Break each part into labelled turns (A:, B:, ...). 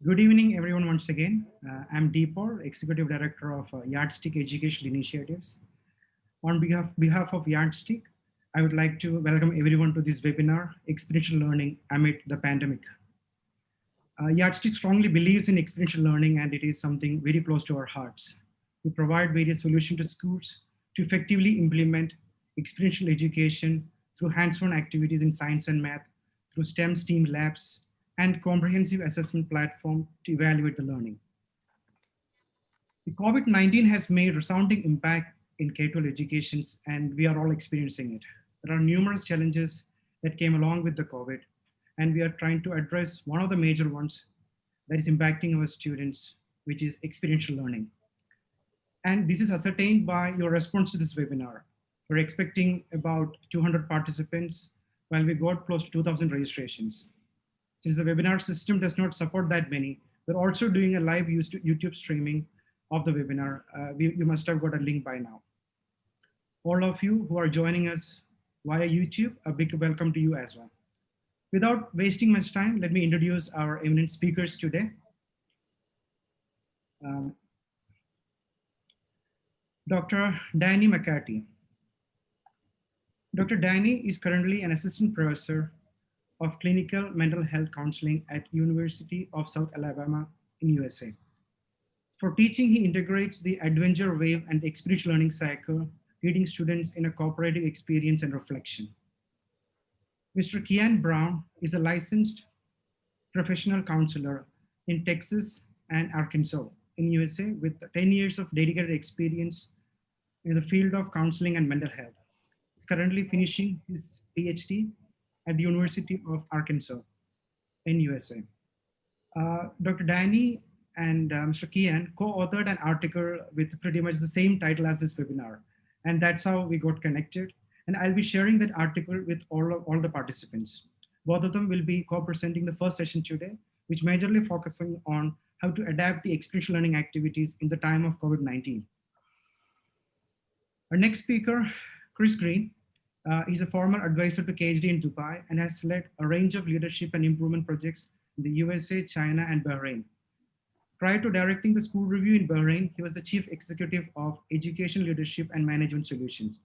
A: Good evening, everyone, once again. I'm Deepor, Executive Director of Yardstick Educational Initiatives. On behalf of Yardstick, I would like to welcome everyone to this webinar, Experiential Learning Amid the Pandemic. Yardstick strongly believes in experiential learning, and it is something very close to our hearts. We provide various solutions to schools to effectively implement experiential education through hands-on activities in science and math, through STEM labs, and comprehensive assessment platform to evaluate the learning. The COVID-19 has made resounding impact in K-12 educations, and we are all experiencing it. There are numerous challenges that came along with the COVID, and we are trying to address one of the major ones that is impacting our students, which is experiential learning. And this is ascertained by your response to this webinar. We're expecting about 200 participants, while we got close to 2,000 registrations. Since the webinar system does not support that many, we're also doing a live YouTube streaming of the webinar. You must have got a link by now. All of you who are joining us via YouTube, a big welcome to you as well. Without wasting much time, let me introduce our eminent speakers today. Dr. Danny McCarthy. Dr. Danny is currently an assistant professor of clinical mental health counseling at University of South Alabama in USA. For teaching, he integrates the adventure wave and the experiential learning cycle, leading students in a cooperative experience and reflection. Mr. Kian Brown is a licensed professional counselor in Texas and Arkansas in USA with 10 years of dedicated experience in the field of counseling and mental health. He's currently finishing his PhD at the University of Arkansas in USA. Dr. Danny and Mr. Kian co-authored an article with pretty much the same title as this webinar. And that's how we got connected. And I'll be sharing that article with all the participants. Both of them will be co-presenting the first session today, which majorly focusing on how to adapt the experiential learning activities in the time of COVID-19. Our next speaker, Chris Green, he's a former advisor to KHD in Dubai and has led a range of leadership and improvement projects in the USA, China, and Bahrain. Prior to directing the school review in Bahrain, he was the chief executive of Education Leadership and Management Solutions.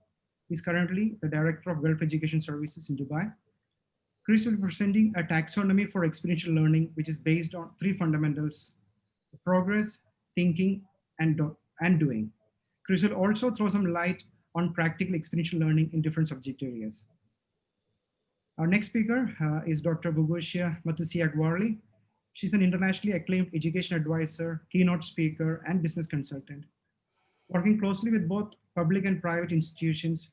A: He's currently the director of Gulf Education Services in Dubai. Chris will be presenting a taxonomy for experiential learning, which is based on three fundamentals: progress, thinking, and doing. Chris will also throw some light on practical experiential learning in different subject areas. Our next speaker is Dr. Bogusia Matusiak-Warley. She's an internationally acclaimed education advisor, keynote speaker, and business consultant. Working closely with both public and private institutions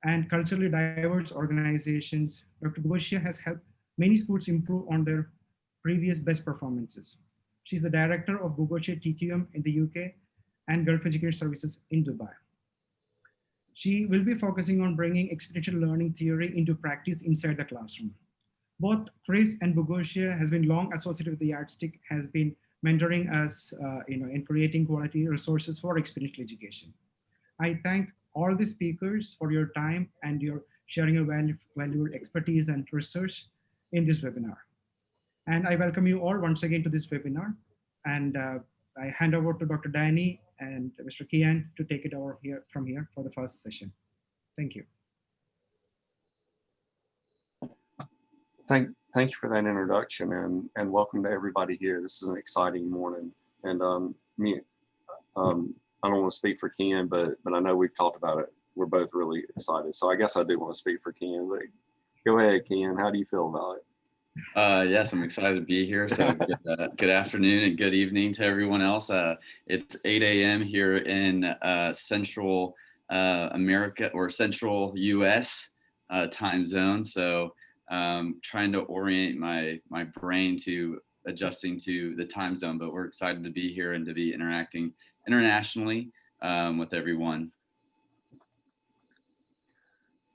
A: and culturally diverse organizations, Dr. Bogusia has helped many schools improve on their previous best performances. She's the director of Bogusia TQM in the UK and Gulf Education Services in Dubai. She will be focusing on bringing experiential learning theory into practice inside the classroom. Both Chris and Bogusia has been long associated with the Yardstick, has been mentoring us in creating quality resources for experiential education. I thank all the speakers for your time and your sharing your valuable expertise and research in this webinar. And I welcome you all once again to this webinar. And I hand over to Dr. Danny and Mr. Kian to take it over from here for the first session. Thank you.
B: Thank you for that introduction, and welcome to everybody here. This is an exciting morning, and I don't want to speak for Ken, but I know we've talked about it. We're both really excited, so I guess I do want to speak for Ken. But go ahead, Ken. How do you feel about it?
C: Yes, I'm excited to be here. So good afternoon and good evening to everyone else. It's 8 a.m. here in Central America, or Central US time zone. So trying to orient my brain to adjusting to the time zone, but we're excited to be here and to be interacting internationally with everyone.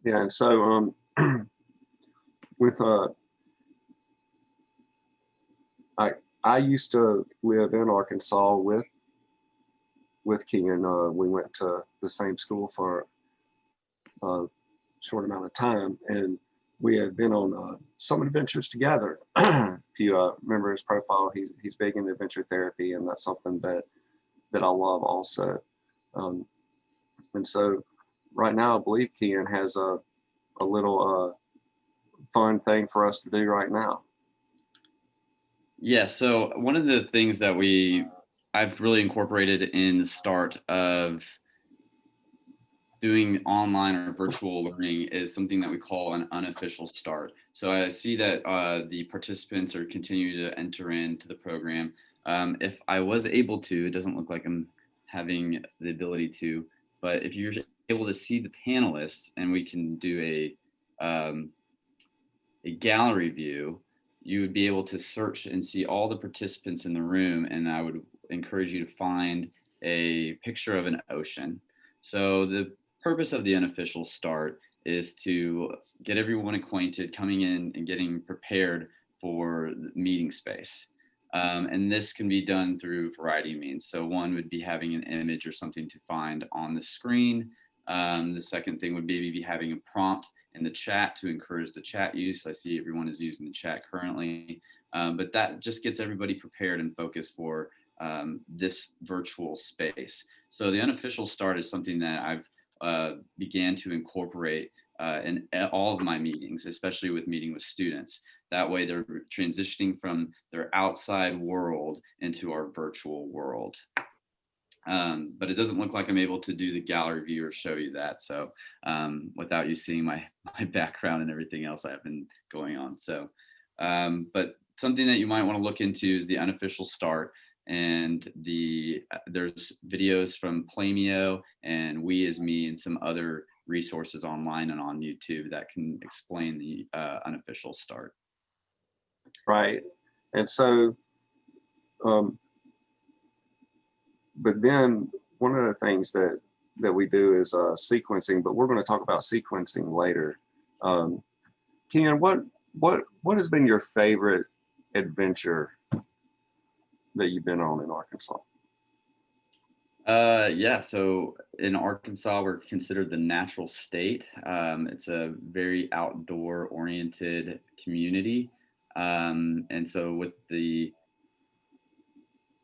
B: Yeah, and so with I used to live in Arkansas with Ken. We went to the same school for a short amount of time, and we had been on some adventures together. you remember his profile, he's big into adventure therapy, and that's something that I love also. And so right now, I believe Ken has a little fun thing for us to do right now.
C: Yeah, so one of the things that I've really incorporated in the start of doing online or virtual learning is something that we call an unofficial start. So I see that the participants are continuing to enter into the program. If I was able to, it doesn't look like I'm having the ability to, but if you're able to see the panelists and we can do a gallery view, you would be able to search and see all the participants in the room. And I would encourage you to find a picture of an ocean. So the purpose of the unofficial start is to get everyone acquainted, coming in and getting prepared for the meeting space. And this can be done through a variety of means. So one would be having an image or something to find on the screen. The second thing would be having a prompt in the chat to encourage the chat use. I see everyone is using the chat currently, but that just gets everybody prepared and focused for this virtual space. So the unofficial start is something that I've began to incorporate in all of my meetings, especially with meeting with students. That way they're transitioning from their outside world into our virtual world. But it doesn't look like I'm able to do the gallery view or show you that. So without you seeing my background and everything else I have been going on. So, but something that you might want to look into is the unofficial start. And there's videos from Plamio and We As Me and some other resources online and on YouTube that can explain the unofficial start.
B: Right. And so, but then one of the things that we do is sequencing, but we're going to talk about sequencing later. Ken, what has been your favorite adventure that you've been on in Arkansas?
C: Yeah, so in Arkansas, we're considered the natural state. It's a very outdoor oriented community. And so with the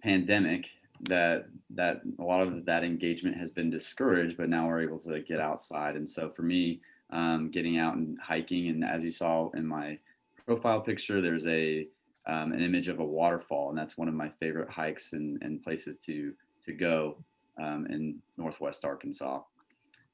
C: pandemic, that a lot of that engagement has been discouraged, but now we're able to get outside. And so for me, getting out and hiking, and as you saw in my profile picture, there's an image of a waterfall, and that's one of my favorite hikes and places to go in Northwest Arkansas.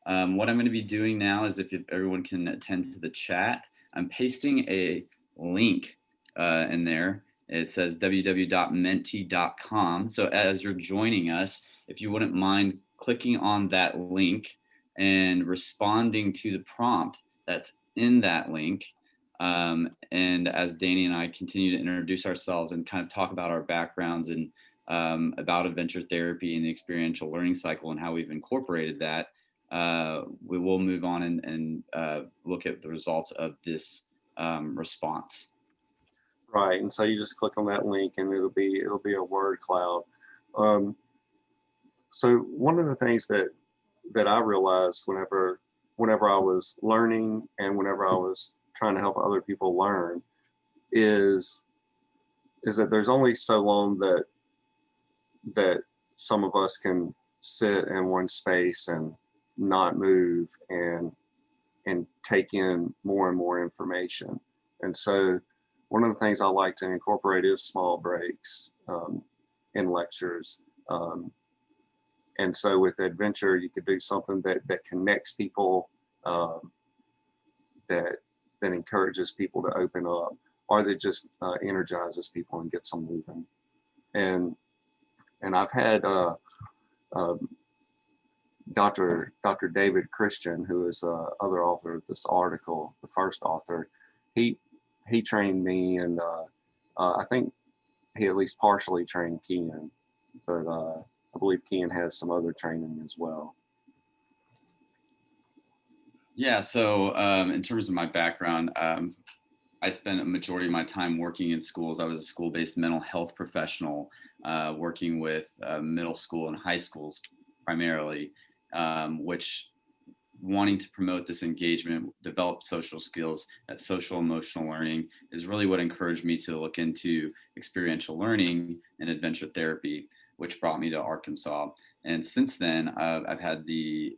C: What I'm going to be doing now is if everyone can attend to the chat, I'm pasting a link in there. It says www.menti.com. So as you're joining us, if you wouldn't mind clicking on that link and responding to the prompt that's in that link. And as Danny and I continue to introduce ourselves and kind of talk about our backgrounds and about adventure therapy and the experiential learning cycle and how we've incorporated that, we will move on and look at the results of this response.
B: Right, and so you just click on that link, and it'll be a word cloud. So one of the things that I realized whenever I was learning and whenever I was trying to help other people learn is that there's only so long that some of us can sit in one space and not move and take in more and more information. And so one of the things I like to incorporate is small breaks in lectures. And so with adventure, you could do something that connects people, that encourages people to open up, or that just energizes people and gets them moving. And I've had Dr. David Christian, who is other author of this article, the first author. He trained me, and I think he at least partially trained Ken, but I believe Ken has some other training as well.
C: Yeah, so in terms of my background, I spent a majority of my time working in schools. I was a school-based mental health professional, working with middle school and high schools primarily, which wanting to promote this engagement, develop social skills, that social emotional learning is really what encouraged me to look into experiential learning and adventure therapy, which brought me to Arkansas. And since then, I've had the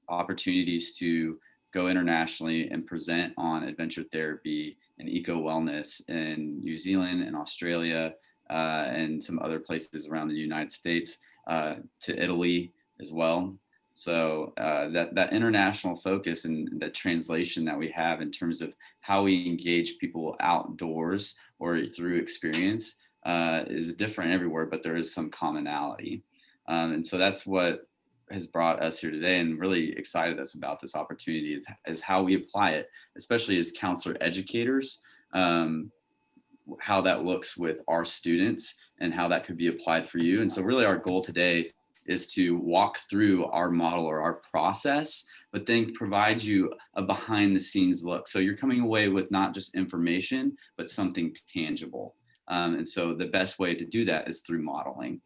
C: opportunities to go internationally and present on adventure therapy and eco wellness in New Zealand and Australia and some other places around the United States, to Italy as well. So that international focus and the translation that we have in terms of how we engage people outdoors or through experience is different everywhere, but there is some commonality. And so that's what has brought us here today and really excited us about this opportunity is how we apply it, especially as counselor educators, how that looks with our students and how that could be applied for you. And so really our goal today is to walk through our model or our process, but then provide you a behind the scenes look. So you're coming away with not just information, but something tangible. And so the best way to do that is through modeling.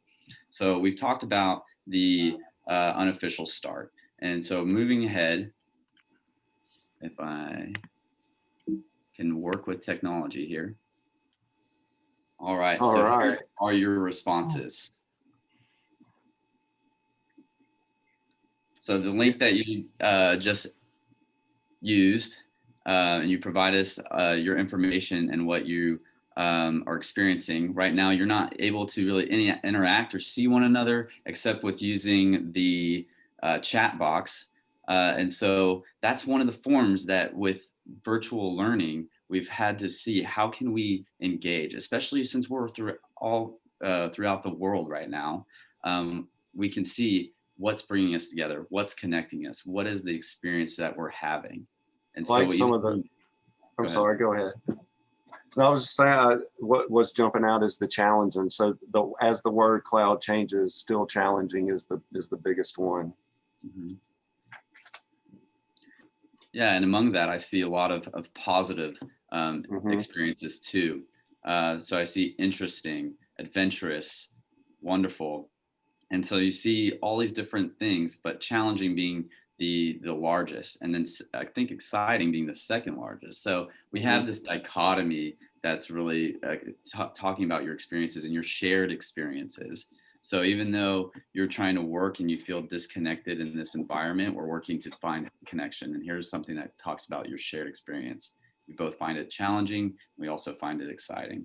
C: So we've talked about the unofficial start. And so moving ahead, if I can work with technology here. All right,
B: All
C: so
B: right.
C: here are your responses. So the link that you just used, and you provide us your information and what you are experiencing. Right now, you're not able to really interact or see one another except with using the chat box. And so that's one of the forms that with virtual learning, we've had to see how can we engage, especially since we're throughout the world right now. We can see what's bringing us together, what's connecting us, what is the experience that we're having. And
B: Like
C: so
B: some of the, I'm sorry, go ahead. No, I was just saying what was jumping out is the challenge. And so as the word cloud changes, still challenging is the biggest one.
C: Mm-hmm. Yeah, and among that, I see a lot of positive experiences too. So I see interesting, adventurous, wonderful. And so you see all these different things, but challenging being the largest, and then I think exciting being the second largest. So we have this dichotomy that's really talking about your experiences and your shared experiences. So even though you're trying to work and you feel disconnected in this environment, we're working to find connection. And here's something that talks about your shared experience. We both find it challenging. We also find it exciting.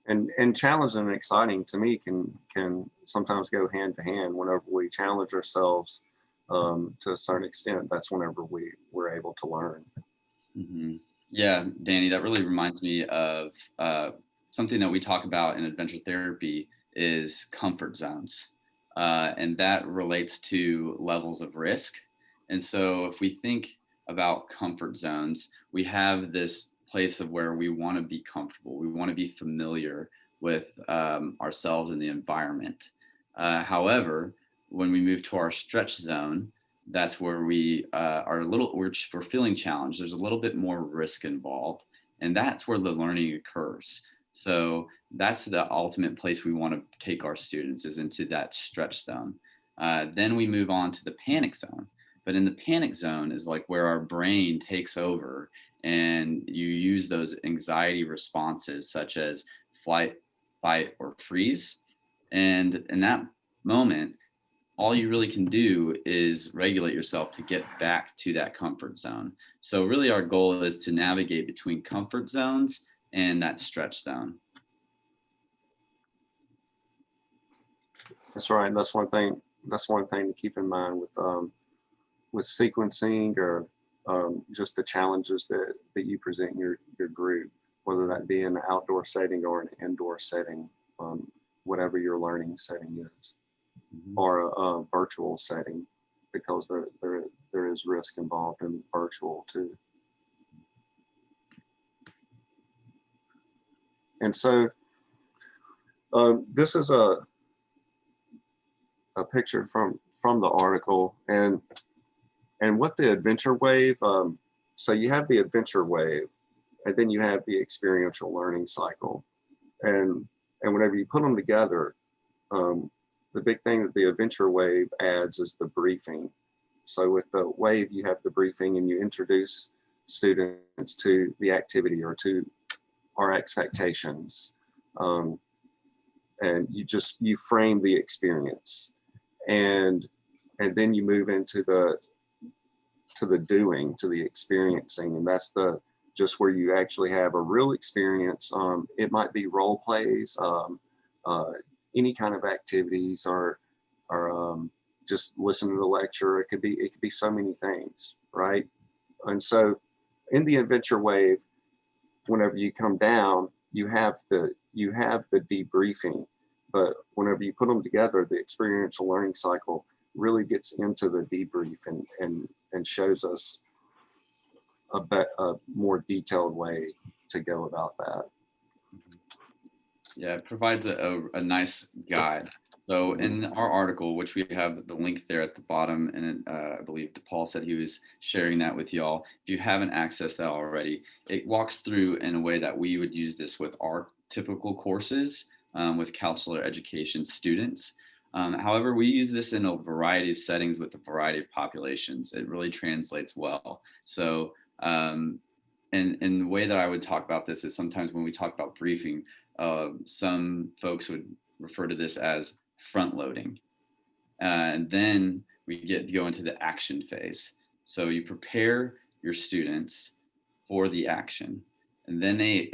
B: And challenging and exciting to me can sometimes go hand to hand. Whenever we challenge ourselves to a certain extent, that's whenever we're able to learn.
C: Mm-hmm. Yeah, Danny, that really reminds me of something that we talk about in adventure therapy is comfort zones. And that relates to levels of risk. And so if we think about comfort zones, we have this place of where we want to be comfortable. We want to be familiar with ourselves and the environment. However, when we move to our stretch zone, that's where we are we're feeling challenged. There's a little bit more risk involved, and that's where the learning occurs. So that's the ultimate place we want to take our students is into that stretch zone. Then we move on to the panic zone. But in the panic zone is like where our brain takes over and you use those anxiety responses such as flight, fight, or freeze. And in that moment, all you really can do is regulate yourself to get back to that comfort zone. So really our goal is to navigate between comfort zones and that stretch zone.
B: That's right. That's one thing to keep in mind with sequencing or just the challenges that you present your group, whether that be in an outdoor setting or an indoor setting, whatever your learning setting is, or a virtual setting, because there is risk involved in virtual too. And so this is a picture from the article, and what the adventure wave, so you have the adventure wave, and then you have the experiential learning cycle. And whenever you put them together, the big thing that the adventure wave adds is the briefing. So with the wave, you have the briefing and you introduce students to the activity or to our expectations. And you frame the experience, and then you move into the doing, to the experiencing, and that's just where you actually have a real experience. It might be role plays, any kind of activities, or just listen to the lecture. It could be so many things, right? And so in the adventure wave, whenever you come down, you have the debriefing, but whenever you put them together, the experiential learning cycle really gets into the debrief and shows us a more detailed way to go about that.
C: Yeah, it provides a nice guide. So in our article, which we have the link there at the bottom, and I believe Paul said he was sharing that with y'all. If you haven't accessed that already, it walks through in a way that we would use this with our typical courses with counselor education students. However, we use this in a variety of settings with a variety of populations. It really translates well. So, and the way that I would talk about this is sometimes when we talk about briefing, some folks would refer to this as front loading. And then we get to go into the action phase. So you prepare your students for the action, and then they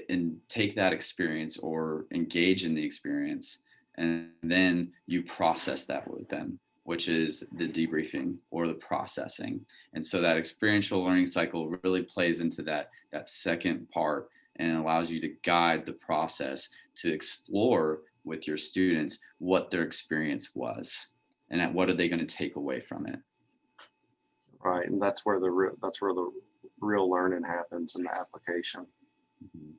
C: take that experience or engage in the experience, and then you process that with them, which is the debriefing or the processing. And so that experiential learning cycle really plays into that second part and allows you to guide the process to explore with your students what their experience was and what are they going to take away from it.
B: Right, and that's where the real learning happens in the application.
C: Mm-hmm.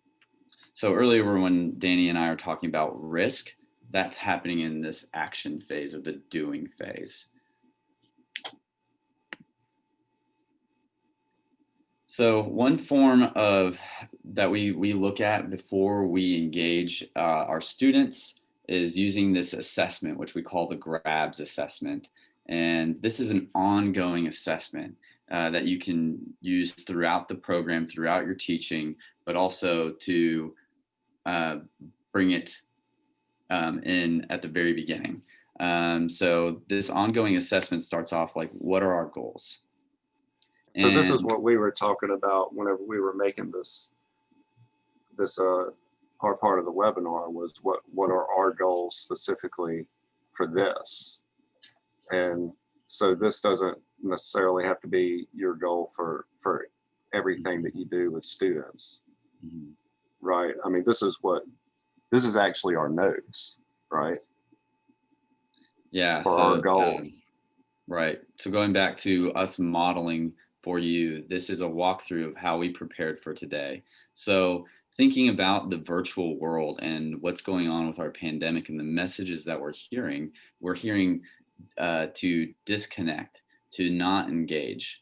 C: So earlier when Danny and I are talking about risk, that's happening in this action phase or the doing phase. So one form of that we look at before we engage our students is using this assessment, which we call the GRABS assessment. And this is an ongoing assessment that you can use throughout the program, throughout your teaching, but also to bring it in at the very beginning. So this ongoing assessment starts off like, what are our goals?
B: So this is what we were talking about whenever we were making this our part of the webinar, was what are our goals specifically for this. And so this doesn't necessarily have to be your goal for everything that you do with students. Mm-hmm. Right? I mean, this is actually our notes, right?
C: Yeah.
B: For our goal.
C: Right. So going back to us modeling for you, this is a walkthrough of how we prepared for today. So thinking about the virtual world and what's going on with our pandemic and the messages that we're hearing to disconnect, to not engage,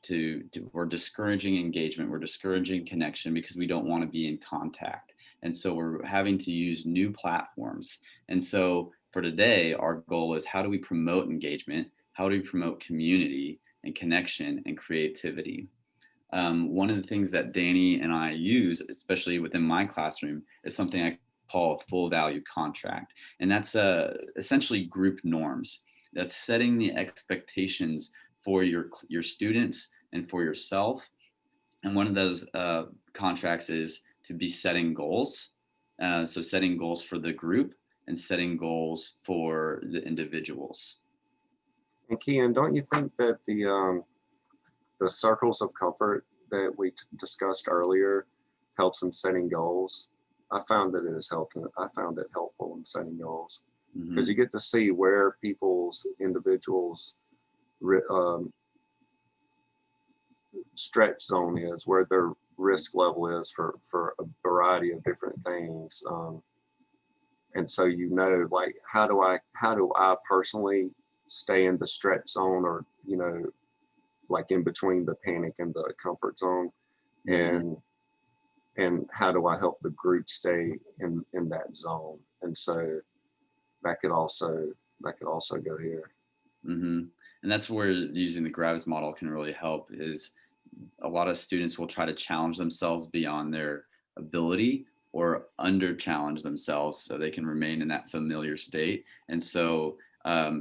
C: we're discouraging engagement, we're discouraging connection because we don't want to be in contact. And so we're having to use new platforms. And so for today, our goal is, how do we promote engagement? How do we promote community and connection and creativity? One of the things that Danny and I use, especially within my classroom, is something I call a full value contract. And that's essentially group norms. That's setting the expectations for your students and for yourself. And one of those contracts is to be setting goals. So setting goals for the group and setting goals for the individuals.
B: And Kian, don't you think that the circles of comfort that we discussed earlier helps in setting goals? I found that I found it helpful in setting goals, because you get to see where individuals stretch zone is, where their risk level is for a variety of different things. And so, like, how do I personally stay in the stretch zone, or, like in between the panic and the comfort zone, and how do I help the group stay in that zone? And so that could also go here.
C: Mm-hmm. And that's where using the grabs model can really help. Is a lot of students will try to challenge themselves beyond their ability or under challenge themselves so they can remain in that familiar state. And so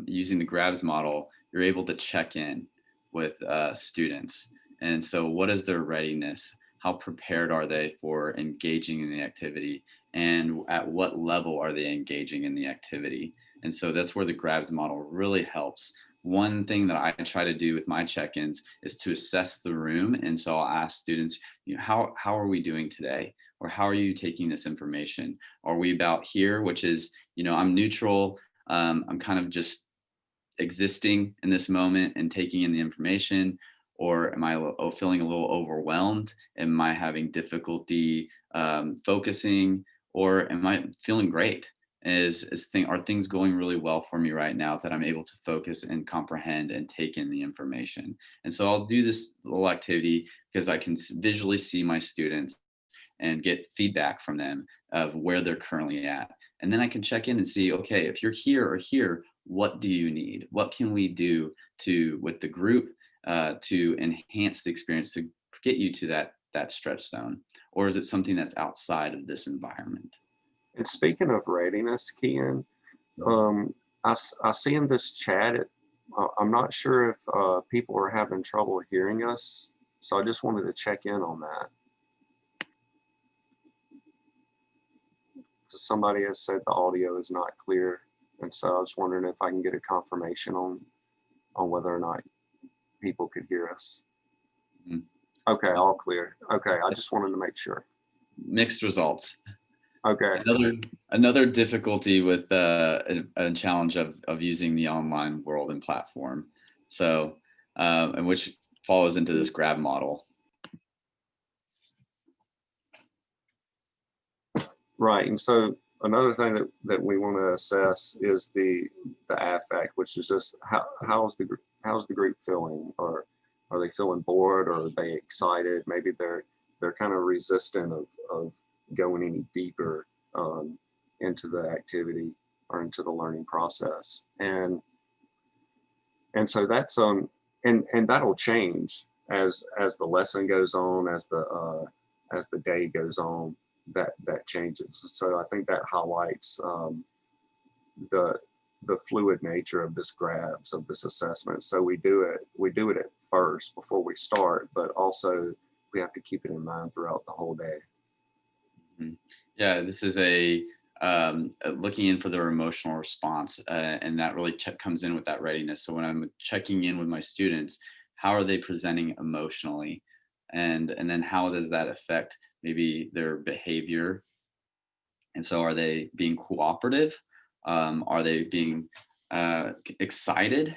C: using the grabs model, you're able to check in with students. And so what is their readiness? How prepared are they for engaging in the activity? And at what level are they engaging in the activity? And so that's where the grabs model really helps. One thing that I try to do with my check-ins is to assess the room. And so I'll ask students, how are we doing today? Or how are you taking this information? Are we about here, which is, I'm neutral. I'm kind of just existing in this moment and taking in the information? Or am I feeling a little overwhelmed? Am I having difficulty focusing? Or am I feeling great? Are things going really well for me right now that I'm able to focus and comprehend and take in the information? And so I'll do this little activity because I can visually see my students and get feedback from them of where they're currently at. And then I can check in and see, okay, if you're here or here, what do you need? What can we do with the group to enhance the experience to get you to that stretch zone? Or is it something that's outside of this environment?
B: And speaking of readiness, Ken, I see in this chat, I'm not sure if people are having trouble hearing us. So I just wanted to check in on that. Somebody has said the audio is not clear. And so I was wondering if I can get a confirmation on whether or not people could hear us. Mm-hmm. Okay, all clear. Okay, I just wanted to make sure.
C: Mixed results.
B: Okay.
C: Another difficulty with a challenge of using the online world and platform. So, and which follows into this grab model.
B: Right, and so another thing that we want to assess is the affect, which is just how's the group feeling, or are they feeling bored, or are they excited? Maybe they're kind of resistant of going any deeper into the activity or into the learning process, and so that's and that'll change as the lesson goes on, as the day goes on. That changes. So I think that highlights the fluid nature of this grabs, of this assessment. So we do it at first before we start, but also we have to keep it in mind throughout the whole day.
C: Mm-hmm. Yeah, this is a looking in for their emotional response, and that really comes in with that readiness. So when I'm checking in with my students, how are they presenting emotionally, and then how does that affect maybe their behavior? And so, are they being cooperative? Are they being excited?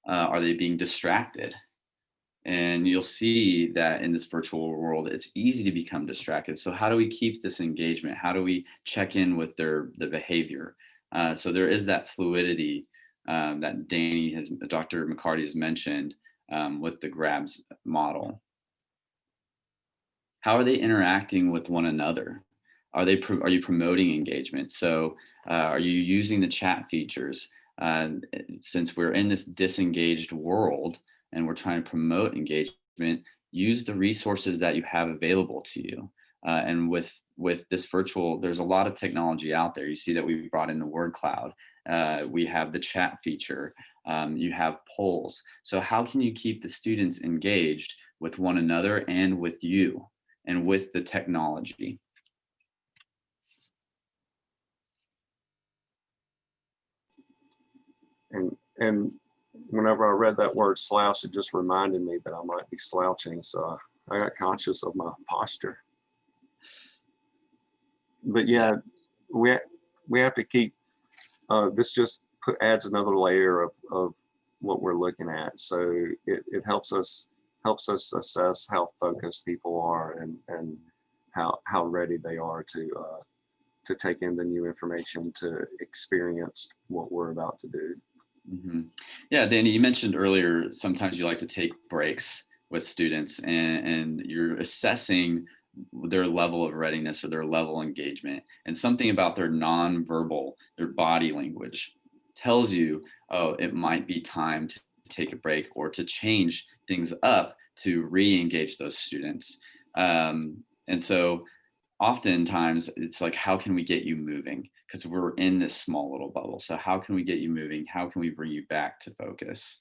C: Are they being distracted? And you'll see that in this virtual world, it's easy to become distracted. So how do we keep this engagement? How do we check in with the behavior? So there is that fluidity that Dr. McCarty has mentioned with the grabs model. How are they interacting with one another? Are you promoting engagement? So are you using the chat features? Since we're in this disengaged world and we're trying to promote engagement, use the resources that you have available to you. And with this virtual, there's a lot of technology out there. You see that we brought in the word cloud. We have the chat feature. You have polls. So how can you keep the students engaged with one another and with you and with the technology?
B: And whenever I read that word slouch, it just reminded me that I might be slouching. So I got conscious of my posture. But yeah, we have to keep, this just adds another layer of what we're looking at. So it helps us assess how focused people are and how ready they are to take in the new information, to experience what we're about to do.
C: Mm-hmm. Yeah, Danny, you mentioned earlier, sometimes you like to take breaks with students and you're assessing their level of readiness or their level of engagement, and something about their nonverbal, their body language tells you, oh, it might be time to take a break or to change things up to re-engage those students. And so oftentimes it's like, how can we get you moving? Because we're in this small little bubble. So how can we get you moving? How can we bring you back to focus?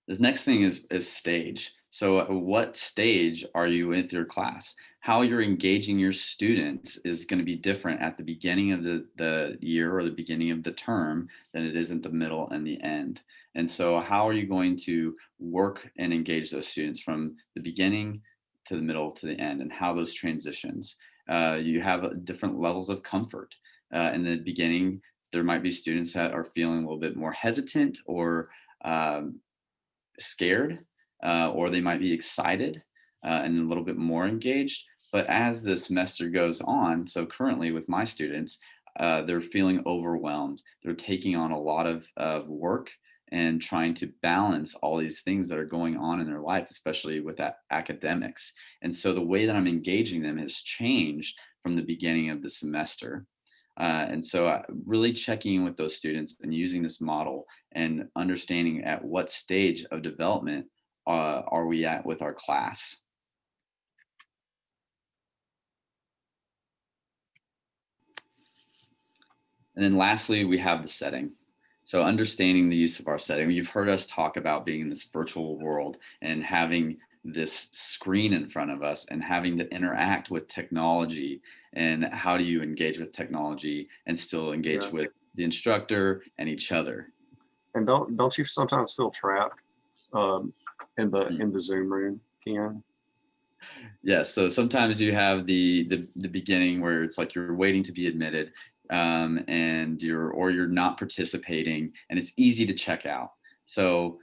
C: This next thing is stage. So what stage are you with your class? How you're engaging your students is going to be different at the beginning of the year or the beginning of the term than it is at the middle and the end. And so how are you going to work and engage those students from the beginning to the middle to the end, and how those transitions? You have different levels of comfort. In the beginning, there might be students that are feeling a little bit more hesitant or scared, or they might be excited and a little bit more engaged. But as the semester goes on, so currently with my students, they're feeling overwhelmed. They're taking on a lot of work and trying to balance all these things that are going on in their life, especially with that academics. And so the way that I'm engaging them has changed from the beginning of the semester. And so really checking in with those students and using this model and understanding at what stage of development are we at with our class. And then lastly, we have the setting. So understanding the use of our setting. You've heard us talk about being in this virtual world and having this screen in front of us and having to interact with technology, and how do you engage with technology and still engage with the instructor and each other.
B: And don't you sometimes feel trapped in the Zoom room, Ken?
C: Yeah, so sometimes you have the beginning where it's like you're waiting to be admitted, and you're not participating, and it's easy to check out. So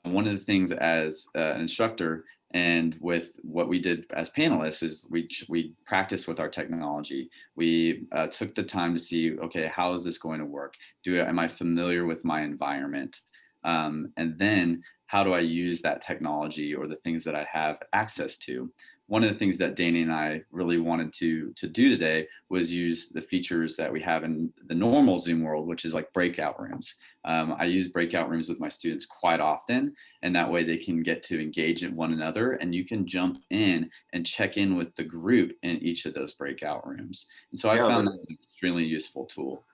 C: one of the things as an instructor and with what we did as panelists is we practiced with our technology. We took the time to see, okay, how is this going to work? Am I familiar with my environment? And then how do I use that technology or the things that I have access to? One of the things that Danny and I really wanted to do today was use the features that we have in the normal Zoom world, which is like breakout rooms. I use breakout rooms with my students quite often, and that way they can get to engage in one another, and you can jump in and check in with the group in each of those breakout rooms. And so I found that an extremely useful tool.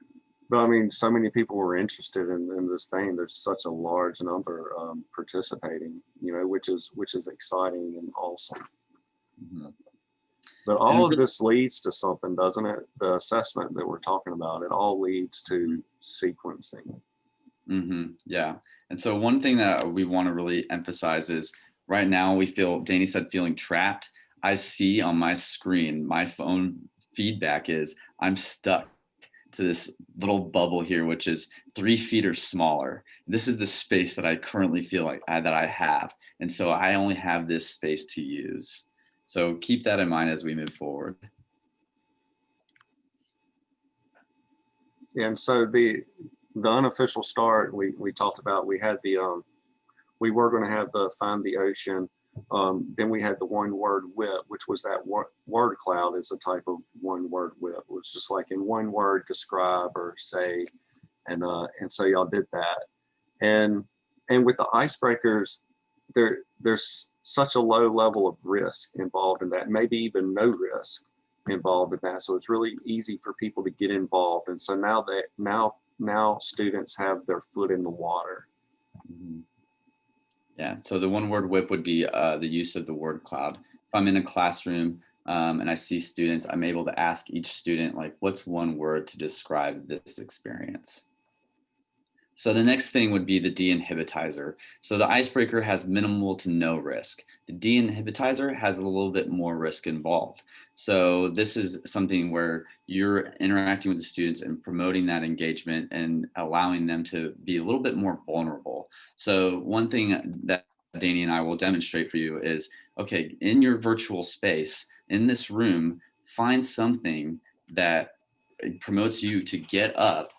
B: But I mean, so many people were interested in this thing. There's such a large number participating, which is exciting and awesome.
C: Mm-hmm.
B: But all of this leads to something, doesn't it? The assessment that we're talking about, it all leads to sequencing.
C: Mm-hmm. Yeah. And so one thing that we want to really emphasize is right now we feel, Danny said, feeling trapped. I see on my screen, my phone feedback is I'm stuck to this little bubble here, which is 3 feet or smaller. This is the space that I currently feel like that I have. And so I only have this space to use. So keep that in mind as we move forward.
B: And so the unofficial start, we talked about, we had we were going to have the find the ocean. Then we had the one word whip, which was that word cloud is a type of one word whip. It was just like in one word, describe or say. And so y'all did that. And with the icebreakers, there's such a low level of risk involved in that, maybe even no risk involved in that. So it's really easy for people to get involved. And so now students have their foot in the water.
C: Mm-hmm. Yeah, so the one word whip would be the use of the word cloud. If I'm in a classroom and I see students, I'm able to ask each student, like, what's one word to describe this experience? So the next thing would be the de-inhibitizer. So the icebreaker has minimal to no risk. The de-inhibitizer has a little bit more risk involved. So this is something where you're interacting with the students and promoting that engagement and allowing them to be a little bit more vulnerable. So one thing that Danny and I will demonstrate for you is, okay, in your virtual space, in this room, find something that promotes you to get up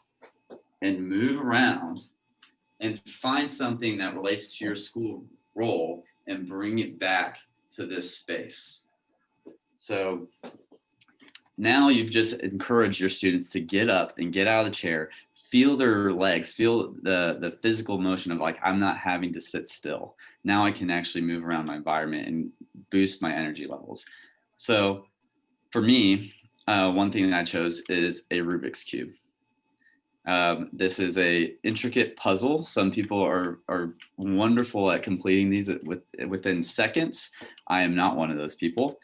C: and move around and find something that relates to your school role and bring it back to this space. So now you've just encouraged your students to get up and get out of the chair, feel their legs, feel the physical motion of like, I'm not having to sit still. Now I can actually move around my environment and boost my energy levels. So for me, one thing that I chose is a Rubik's Cube. This is a intricate puzzle. Some people are wonderful at completing these within seconds. I am not one of those people.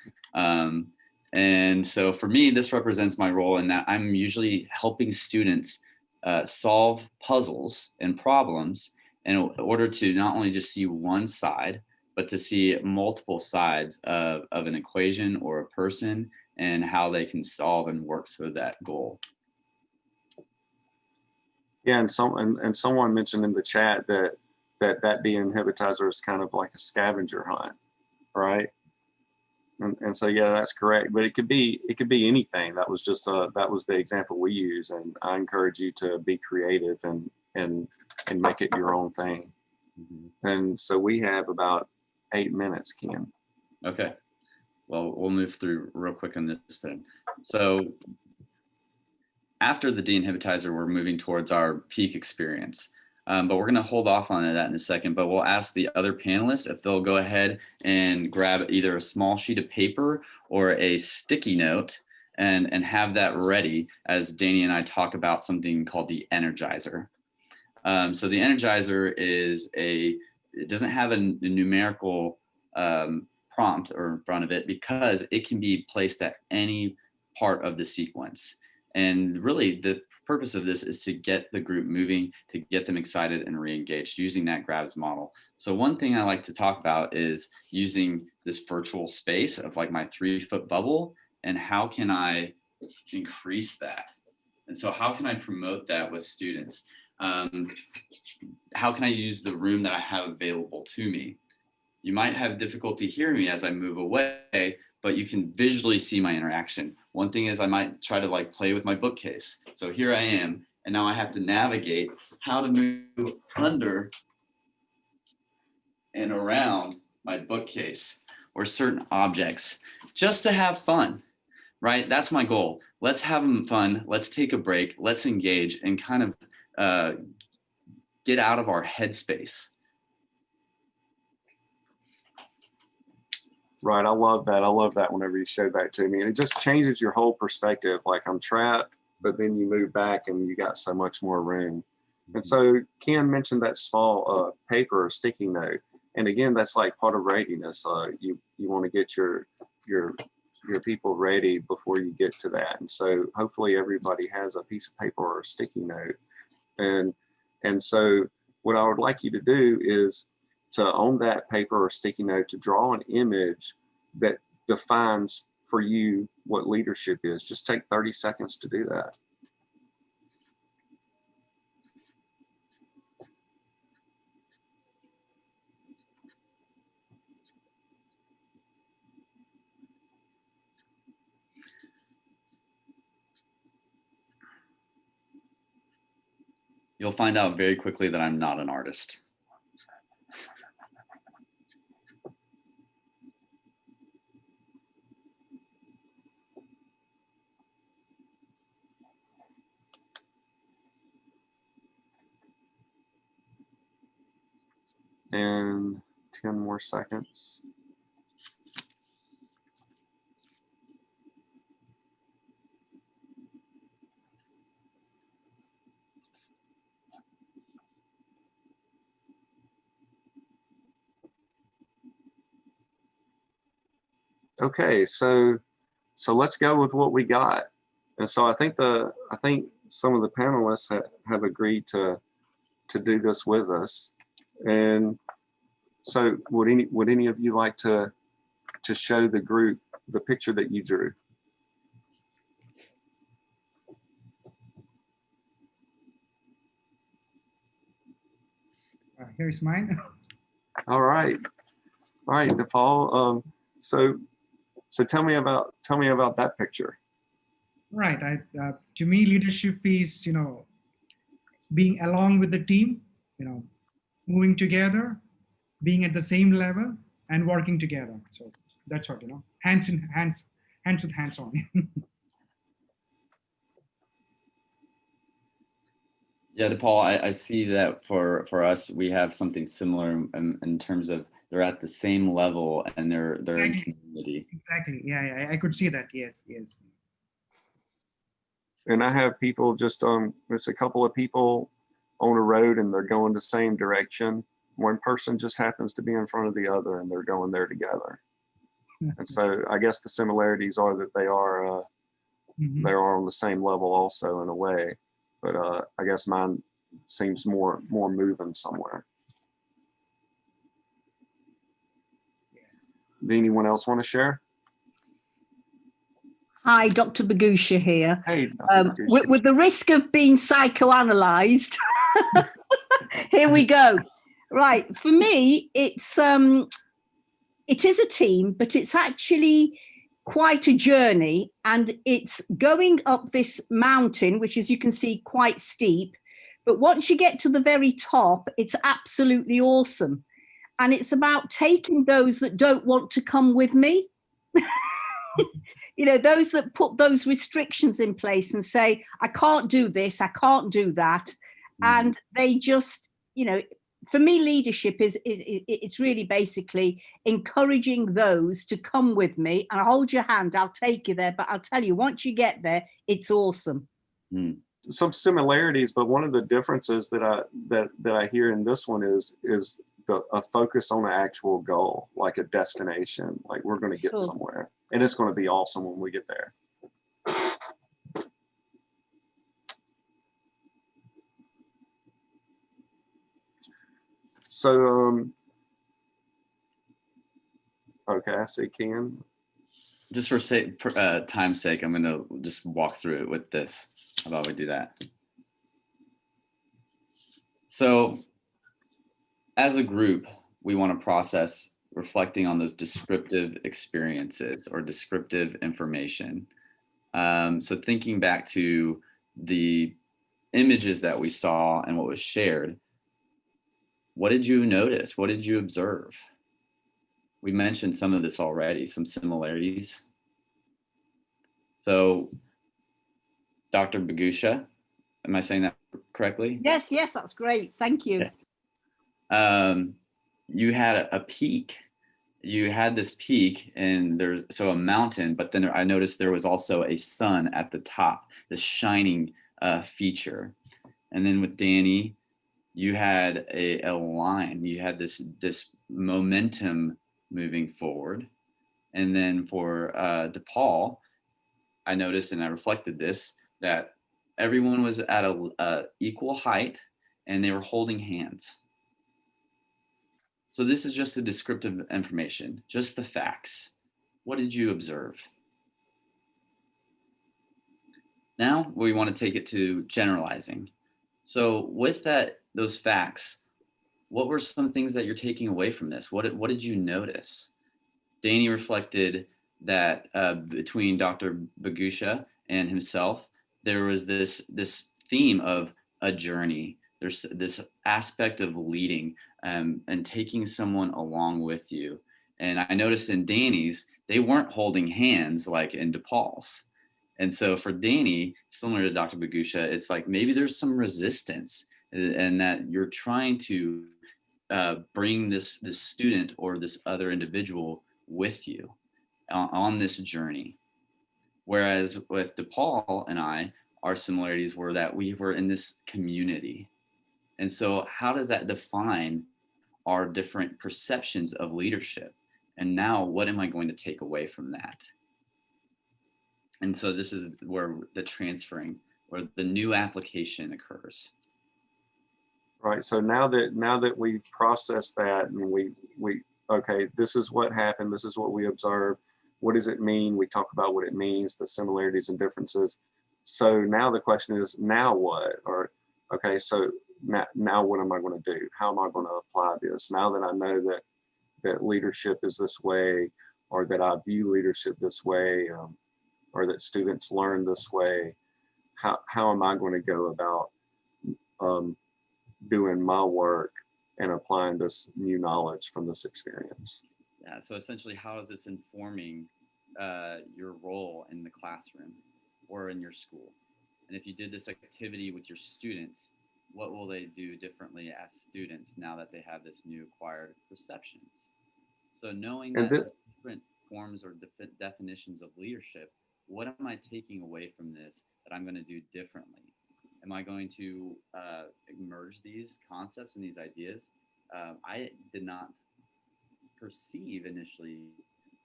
C: And so for me, this represents my role in that I'm usually helping students solve puzzles and problems in order to not only just see one side, but to see multiple sides of an equation or a person and how they can solve and work toward that goal.
B: Yeah, and someone mentioned in the chat that de-inhibitizer is kind of like a scavenger hunt, right? And so yeah, that's correct. But it could be anything. That was just that was the example we use, and I encourage you to be creative and make it your own thing. Mm-hmm. And so we have about 8 minutes, Ken.
C: Okay. Well, we'll move through real quick on this then. So after the de-inhibitizer, we're moving towards our peak experience. But we're going to hold off on that in a second, but we'll ask the other panelists if they'll go ahead and grab either a small sheet of paper or a sticky note and have that ready as Danny and I talk about something called the energizer. So the energizer is it doesn't have a numerical prompt or in front of it because it can be placed at any part of the sequence. And really the purpose of this is to get the group moving, to get them excited and re-engaged using that grabs model. So one thing I like to talk about is using this virtual space of like my 3-foot bubble and how can I increase that? And so how can I promote that with students? How can I use the room that I have available to me? You might have difficulty hearing me as I move away, but you can visually see my interaction. One thing is I might try to like play with my bookcase. So here I am, and now I have to navigate how to move under and around my bookcase or certain objects just to have fun, right? That's my goal. Let's have fun. Let's take a break. Let's engage and kind of get out of our headspace.
B: Right, I love that. I love that whenever you show that to me. And it just changes your whole perspective. Like I'm trapped, but then you move back and you got so much more room. And so Ken mentioned that small paper or sticky note. And again, that's like part of readiness. You want to get your people ready before you get to that. And so hopefully everybody has a piece of paper or a sticky note. And so what I would like you to do is to on that paper or sticky note to draw an image that defines for you what leadership is. Just take 30 seconds to do that.
C: You'll find out very quickly that I'm not an artist.
B: And 10 more seconds. Okay, so let's go with what we got. And so I think some of the panelists have agreed to do this with us. And so would any of you like to show the group the picture that you drew?
A: Here's mine.
B: All right, DePaul. So tell me about that picture.
A: Right. To me, leadership is being along with the team, moving together, being at the same level, and working together. So that's what hands with hands on.
C: Yeah, DePaul, I see that for us, we have something similar in terms of they're at the same level and they're in
A: Exactly.
C: community.
A: Exactly. Yeah, I could see that. Yes, yes.
B: And I have people just there's a couple of people on a road and they're going the same direction. One person just happens to be in front of the other and they're going there together. And so I guess the similarities are that they are
A: Mhm.
B: on the same level also in a way, but I guess mine seems more moving somewhere. Did anyone else want to share?
D: Hi, Dr. Bogusia here.
B: Hey, Dr. Bogusia.
D: With the risk of being psychoanalyzed, here we go. Right, for me, it is a team, but it's actually quite a journey, and it's going up this mountain, which, as you can see, quite steep. But once you get to the very top, it's absolutely awesome. And it's about taking those that don't want to come with me. You know, those that put those restrictions in place and say, I can't do this, I can't do that. And they just, you know, for me, leadership is it's really basically encouraging those to come with me. And I'll hold your hand, I'll take you there. But I'll tell you, once you get there, it's awesome.
B: Some similarities, but one of the differences that I hear in this one is a focus on an actual goal, like a destination, like we're going to get somewhere, and it's going to be awesome when we get there. So, okay, I see Ken.
C: Just for time's sake, I'm going to just walk through it with this. How about we do that? So as a group, we want to process reflecting on those descriptive experiences or descriptive information. So thinking back to the images that we saw and what was shared, what did you notice? What did you observe? We mentioned some of this already, some similarities. So Dr. Bogusia, am I saying that correctly?
D: Yes, that's great. Thank you.
C: Yeah. You had a peak. You had this peak and there's a mountain, but then I noticed there was also a sun at the top, this shining feature. And then with Danny, you had a line, you had this momentum moving forward. And then for DePaul, I noticed and I reflected this, that everyone was at a equal height and they were holding hands. So this is just the descriptive information, just the facts. What did you observe? Now we want to take it to generalizing. So with those facts, what were some things that you're taking away from this? What did you notice? Danny reflected that between Dr. Bogusia and himself, there was this theme of a journey. There's this aspect of leading and taking someone along with you. And I noticed in Danny's, they weren't holding hands like in DePaul's. And so for Danny, similar to Dr. Bogusia, it's like maybe there's some resistance and that you're trying to bring this student or this other individual with you on this journey. Whereas with DePaul and I, our similarities were that we were in this community. And so how does that define our different perceptions of leadership? And now what am I going to take away from that? And so this is where the transferring or the new application occurs.
B: Right. So now that we've processed that and we okay, this is what happened, this is what we observed. What does it mean? We talk about what it means, the similarities and differences. So now the question is, now what? Or okay, so now what am I going to do? How am I going to apply this? Now that I know that leadership is this way, or that I view leadership this way, or that students learn this way, how am I going to go about doing my work and applying this new knowledge from this experience?
C: Yeah, so essentially, how is this informing your role in the classroom or in your school? And if you did this activity with your students, what will they do differently as students now that they have this new acquired perceptions? So knowing
B: And
C: that different forms or definitions of leadership, what am I taking away from this that I'm going to do differently? Am I going to merge these concepts and these ideas? I did not perceive initially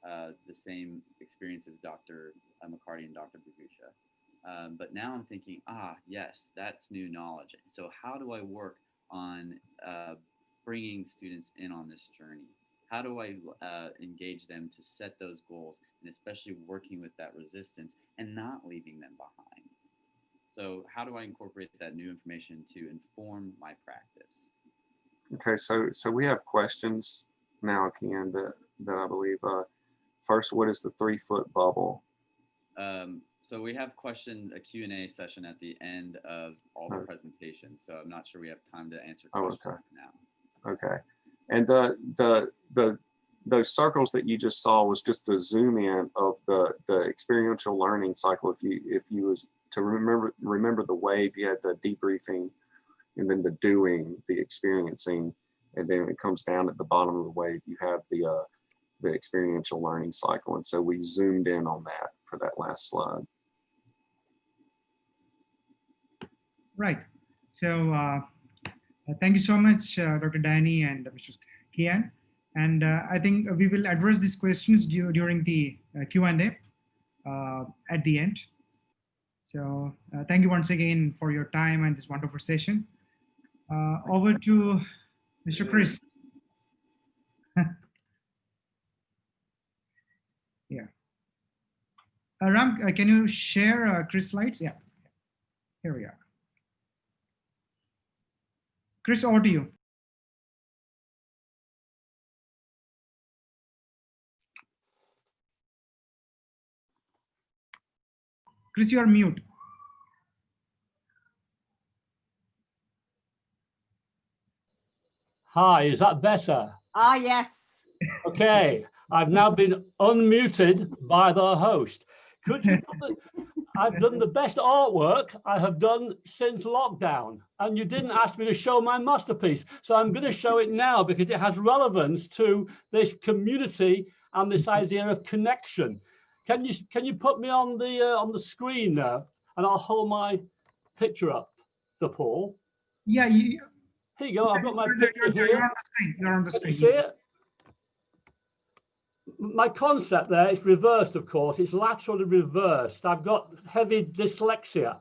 C: the same experience as Dr. McCarty and Dr. Bogusia. But now I'm thinking, yes, that's new knowledge. So how do I work on bringing students in on this journey? How do I engage them to set those goals, and especially working with that resistance and not leaving them behind? So how do I incorporate that new information to inform my practice?
B: Okay, so we have questions now, Ken, that I believe. First, what is the 3-foot bubble?
C: So we have a Q&A session at the end of all the presentations. So I'm not sure we have time to answer questions right now.
B: Okay. And those circles that you just saw was just the zoom in of the experiential learning cycle. If you was to remember the wave, you had the debriefing, and then the doing, the experiencing, and then it comes down at the bottom of the wave. You have the experiential learning cycle, and so we zoomed in on that for that last slide.
A: Right. So thank you so much, Dr. Danny and Mr. Kian. And I think we will address these questions during the Q&A at the end. So thank you once again for your time and this wonderful session. Over to Mr. Chris. Yeah. Ram, can you share Chris' slides? Yeah. Here we are. Chris, over to you. Chris, you are mute.
E: Hi, is that better?
D: Ah, yes.
E: Okay, I've now been unmuted by the host. Could you I've done the best artwork I have done since lockdown, and you didn't ask me to show my masterpiece. So I'm going to show it now because it has relevance to this community and this idea of connection. Can you put me on the screen now, and I'll hold my picture up, Sir Paul?
A: Yeah.
E: Here you go. I've got my picture here.
A: You're on the screen. You're on the screen.
E: See it? My concept there is reversed, of course. It's laterally reversed. I've got heavy dyslexia.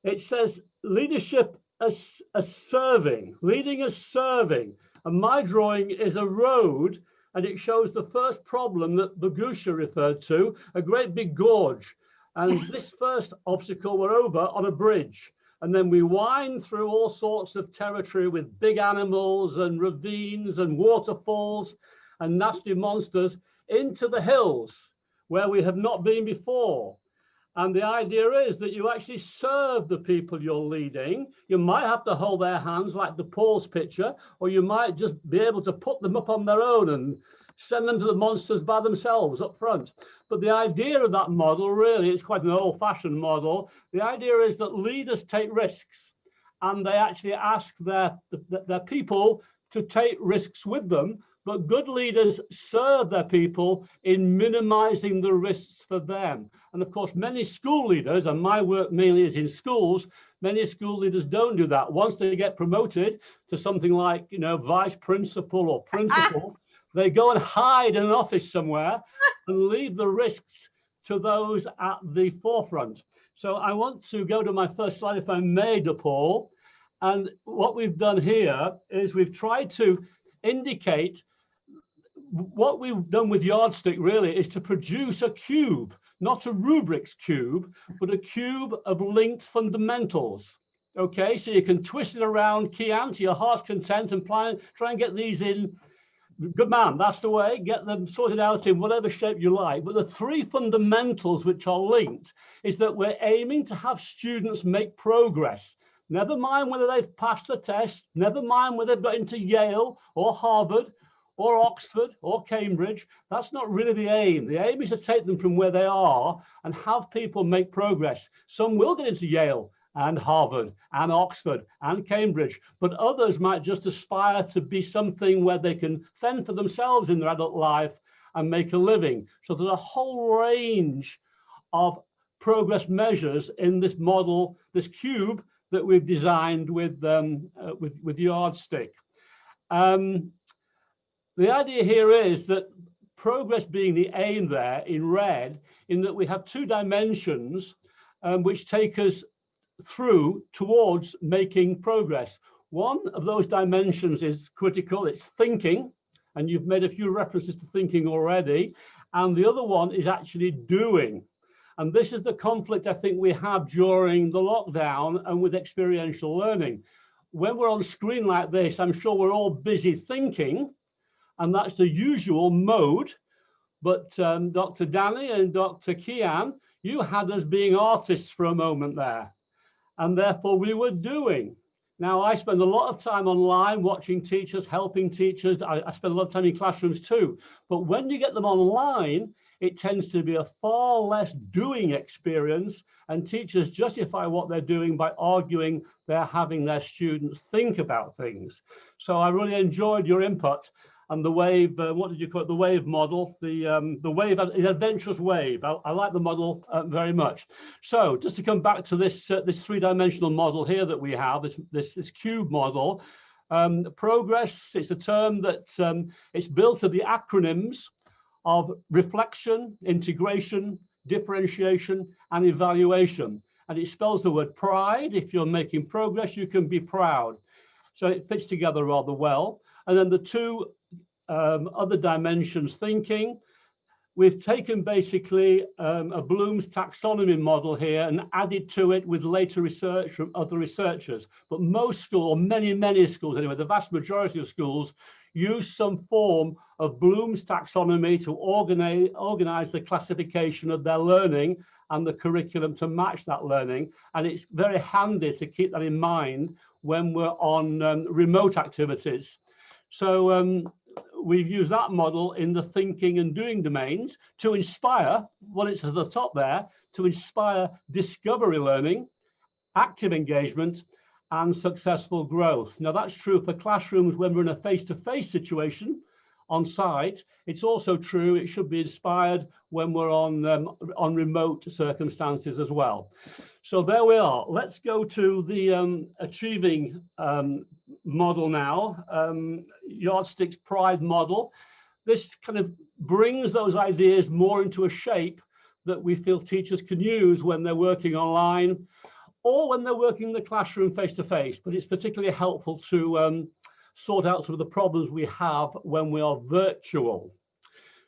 E: It says leadership as serving, leading as serving. And my drawing is a road, and it shows the first problem that Bogusia referred to, a great big gorge. And this first obstacle we're over on a bridge. And then we wind through all sorts of territory with big animals and ravines and waterfalls and nasty monsters into the hills where we have not been before. And the idea is that you actually serve the people you're leading. You might have to hold their hands like the Paul's picture, or you might just be able to put them up on their own and send them to the monsters by themselves up front. But the idea of that model really is quite an old-fashioned model. The idea is that leaders take risks, and they actually ask their people to take risks with them. But good leaders serve their people in minimizing the risks for them. And of course, many school leaders, and my work mainly is in schools, many school leaders don't do that. Once they get promoted to something like, vice principal or principal, they go and hide in an office somewhere and leave the risks to those at the forefront. So I want to go to my first slide, if I may, Paul. And what we've done here is we've tried to indicate what we've done with Yardstick really is to produce a cube, not a rubrics cube, but a cube of linked fundamentals. Okay, so you can twist it around, Kian, to your heart's content, and try and get these in. Good man, that's the way. Get them sorted out in whatever shape you like. But the three fundamentals which are linked is that we're aiming to have students make progress. Never mind whether they've passed the test, never mind whether they've got into Yale or Harvard or Oxford or Cambridge. That's not really the aim. The aim is to take them from where they are and have people make progress. Some will get into Yale and Harvard and Oxford and Cambridge, but others might just aspire to be something where they can fend for themselves in their adult life and make a living. So there's a whole range of progress measures in this model, this cube that we've designed with Yardstick. The idea here is that progress being the aim there in red, in that we have two dimensions which take us through towards making progress. One of those dimensions is critical, it's thinking, and you've made a few references to thinking already, and the other one is actually doing. And this is the conflict I think we have during the lockdown and with experiential learning. When we're on screen like this, I'm sure we're all busy thinking, and that's the usual mode. But Dr. Danny and Dr. Kian, you had us being artists for a moment there, and therefore we were doing. Now, I spend a lot of time online watching teachers, helping teachers. I spend a lot of time in classrooms too. But when you get them online, it tends to be a far less doing experience, and teachers justify what they're doing by arguing they're having their students think about things. So I really enjoyed your input and the wave, what did you call it? The wave model, the wave, the adventurous wave. I like the model very much. So just to come back to this this three-dimensional model here that we have, this cube model, progress, it's a term that it's built of the acronyms of reflection, integration, differentiation, and evaluation. And it spells the word pride. If you're making progress, you can be proud. So it fits together rather well. And then the two other dimensions, thinking, we've taken basically a Bloom's taxonomy model here and added to it with later research from other researchers. But most schools, or many schools anyway, the vast majority of schools use some form of Bloom's taxonomy to organize the classification of their learning and the curriculum to match that learning. And it's very handy to keep that in mind when we're on remote activities. So we've used that model in the thinking and doing domains to inspire, what it says at the top there, to inspire discovery learning, active engagement, and successful growth. Now that's true for classrooms when we're in a face-to-face situation on site. It's also true, it should be inspired when we're on remote circumstances as well. So there we are. Let's go to the achieving model now, Yardstick's Pride model. This kind of brings those ideas more into a shape that we feel teachers can use when they're working online or when they're working in the classroom face-to-face, but it's particularly helpful to sort out some of the problems we have when we are virtual.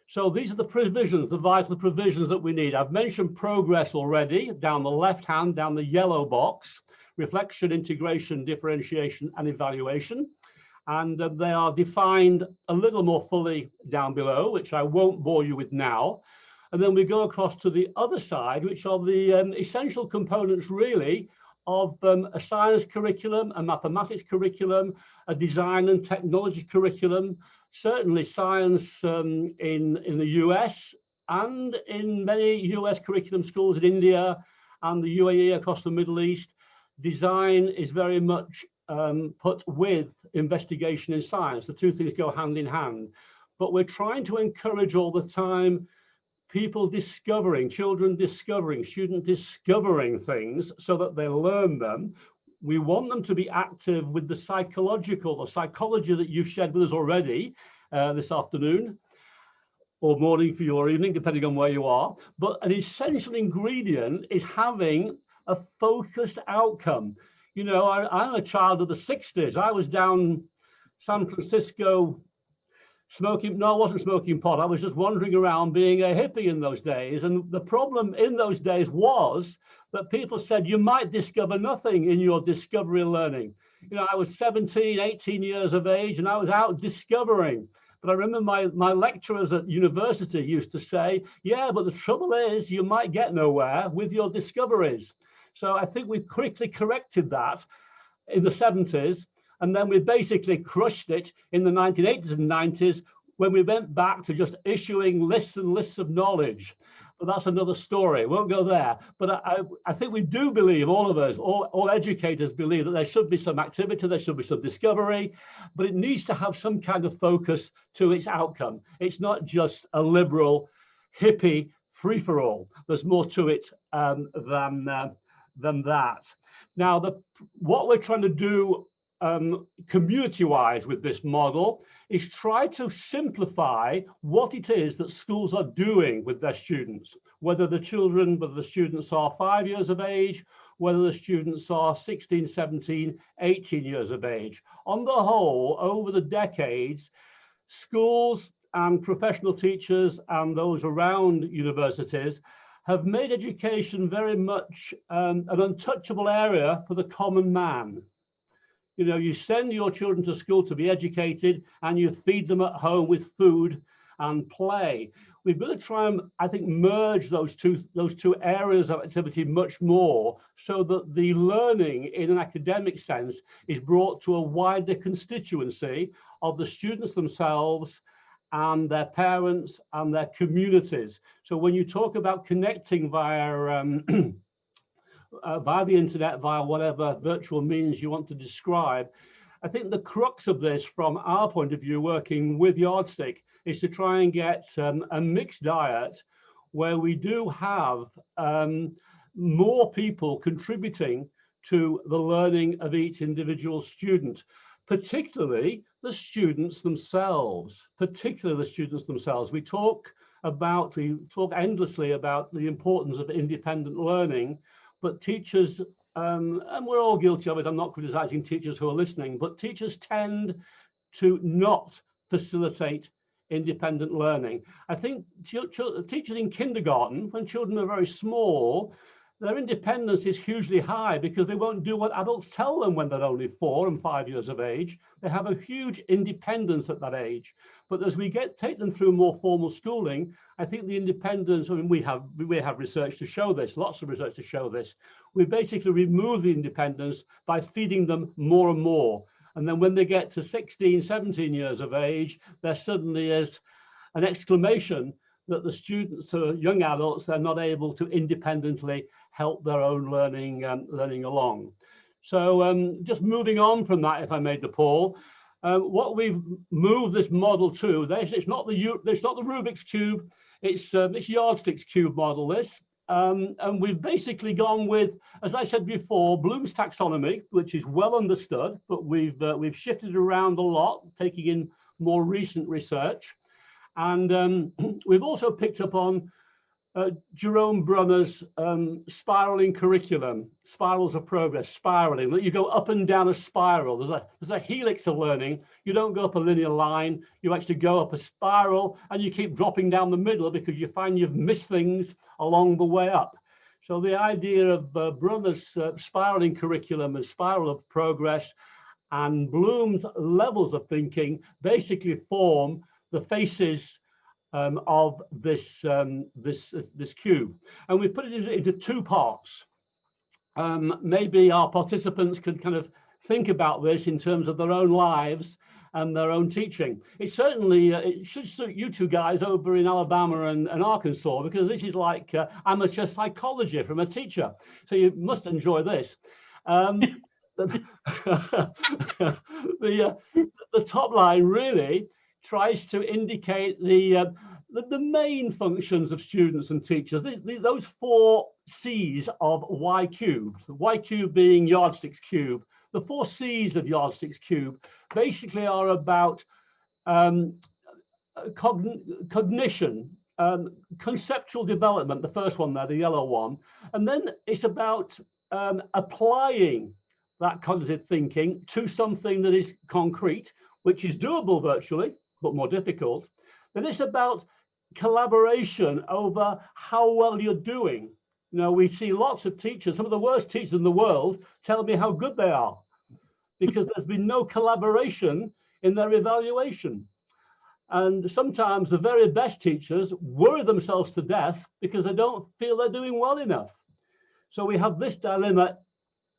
E: So these are the provisions, the vital provisions that we need. I've mentioned progress already, down the left hand, down the yellow box, reflection, integration, differentiation, and evaluation. And they are defined a little more fully down below, which I won't bore you with now. And then we go across to the other side, which are the essential components really of a science curriculum, a mathematics curriculum, a design and technology curriculum, certainly science in the US and in many US curriculum schools in India and the UAE across the Middle East. Design is very much put with investigation in science. The two things go hand in hand. But we're trying to encourage all the time people discovering, children discovering, students discovering things so that they learn them. We want them to be active with the psychology that you've shared with us already this afternoon or morning for your evening, depending on where you are. But an essential ingredient is having a focused outcome. You know, I'm a child of the 60s. I was down San Francisco smoking, no, I wasn't smoking pot. I was just wandering around being a hippie in those days. And the problem in those days was that people said you might discover nothing in your discovery learning. You know, I was 17, 18 years of age and I was out discovering. But I remember my lecturers at university used to say, yeah, but the trouble is you might get nowhere with your discoveries. So I think we quickly corrected that in the 70s. And then we basically crushed it in the 1980s and 90s when we went back to just issuing lists and lists of knowledge. but that's another story. Won't go there. But I think we do believe, all of us, all educators believe that there should be some activity, there should be some discovery, but it needs to have some kind of focus to its outcome. It's not just a liberal, hippie free-for-all. There's more to it than that. Now, what we're trying to do community-wise with this model is try to simplify what it is that schools are doing with their students, whether the students are 5 years of age, whether the students are 16, 17, 18 years of age. On the whole, over the decades, schools and professional teachers and those around universities have made education very much an untouchable area for the common man. You know, you send your children to school to be educated and you feed them at home with food and play. We've got to try and, I think, merge those two areas of activity much more so that the learning in an academic sense is brought to a wider constituency of the students themselves and their parents and their communities. So when you talk about connecting via via the internet, via whatever virtual means you want to describe, I think the crux of this, from our point of view, working with Yardstick, is to try and get a mixed diet where we do have more people contributing to the learning of each individual student, particularly the students themselves. We talk endlessly about the importance of independent learning, but teachers, and we're all guilty of it, I'm not criticizing teachers who are listening, but teachers tend to not facilitate independent learning. I think teachers in kindergarten, when children are very small, their independence is hugely high because they won't do what adults tell them when they're only 4 and 5 years of age. They have a huge independence at that age. But as we take them through more formal schooling, I think the independence, I mean, we have research to show this, lots of research to show this. We basically remove the independence by feeding them more and more. And then when they get to 16, 17 years of age, there suddenly is an exclamation that the students, young adults, they're not able to independently help their own learning along. So just moving on from that, if I made the Paul, what we've moved this model to, it's not the Rubik's Cube, it's Yardstick's cube model, this. And we've basically gone with, as I said before, Bloom's taxonomy, which is well understood, but we've shifted around a lot, taking in more recent research. And we've also picked up on Jerome Brunner's spiraling curriculum, spirals of progress, spiraling, that you go up and down a spiral. There's a helix of learning. You don't go up a linear line, you actually go up a spiral and you keep dropping down the middle because you find you've missed things along the way up. So the idea of Brunner's spiraling curriculum and spiral of progress and Bloom's levels of thinking basically form the faces of this cube, and we put it into 2 parts. Maybe our participants could kind of think about this in terms of their own lives and their own teaching. It certainly it should suit you 2 guys over in Alabama and Arkansas, because this is like amateur psychology from a teacher. So you must enjoy this. The top line really tries to indicate the main functions of students and teachers, those 4 C's of Y cubed, Y cube being Yardstick's cube. The 4 C's of Yardstick's cube basically are about cognition, conceptual development, the first one there, the yellow one, and then it's about applying that cognitive thinking to something that is concrete, which is doable virtually, but more difficult. Then it's about collaboration over how well you're doing. You know, we see lots of teachers, some of the worst teachers in the world, tell me how good they are because there's been no collaboration in their evaluation. And sometimes the very best teachers worry themselves to death because they don't feel they're doing well enough. So we have this dilemma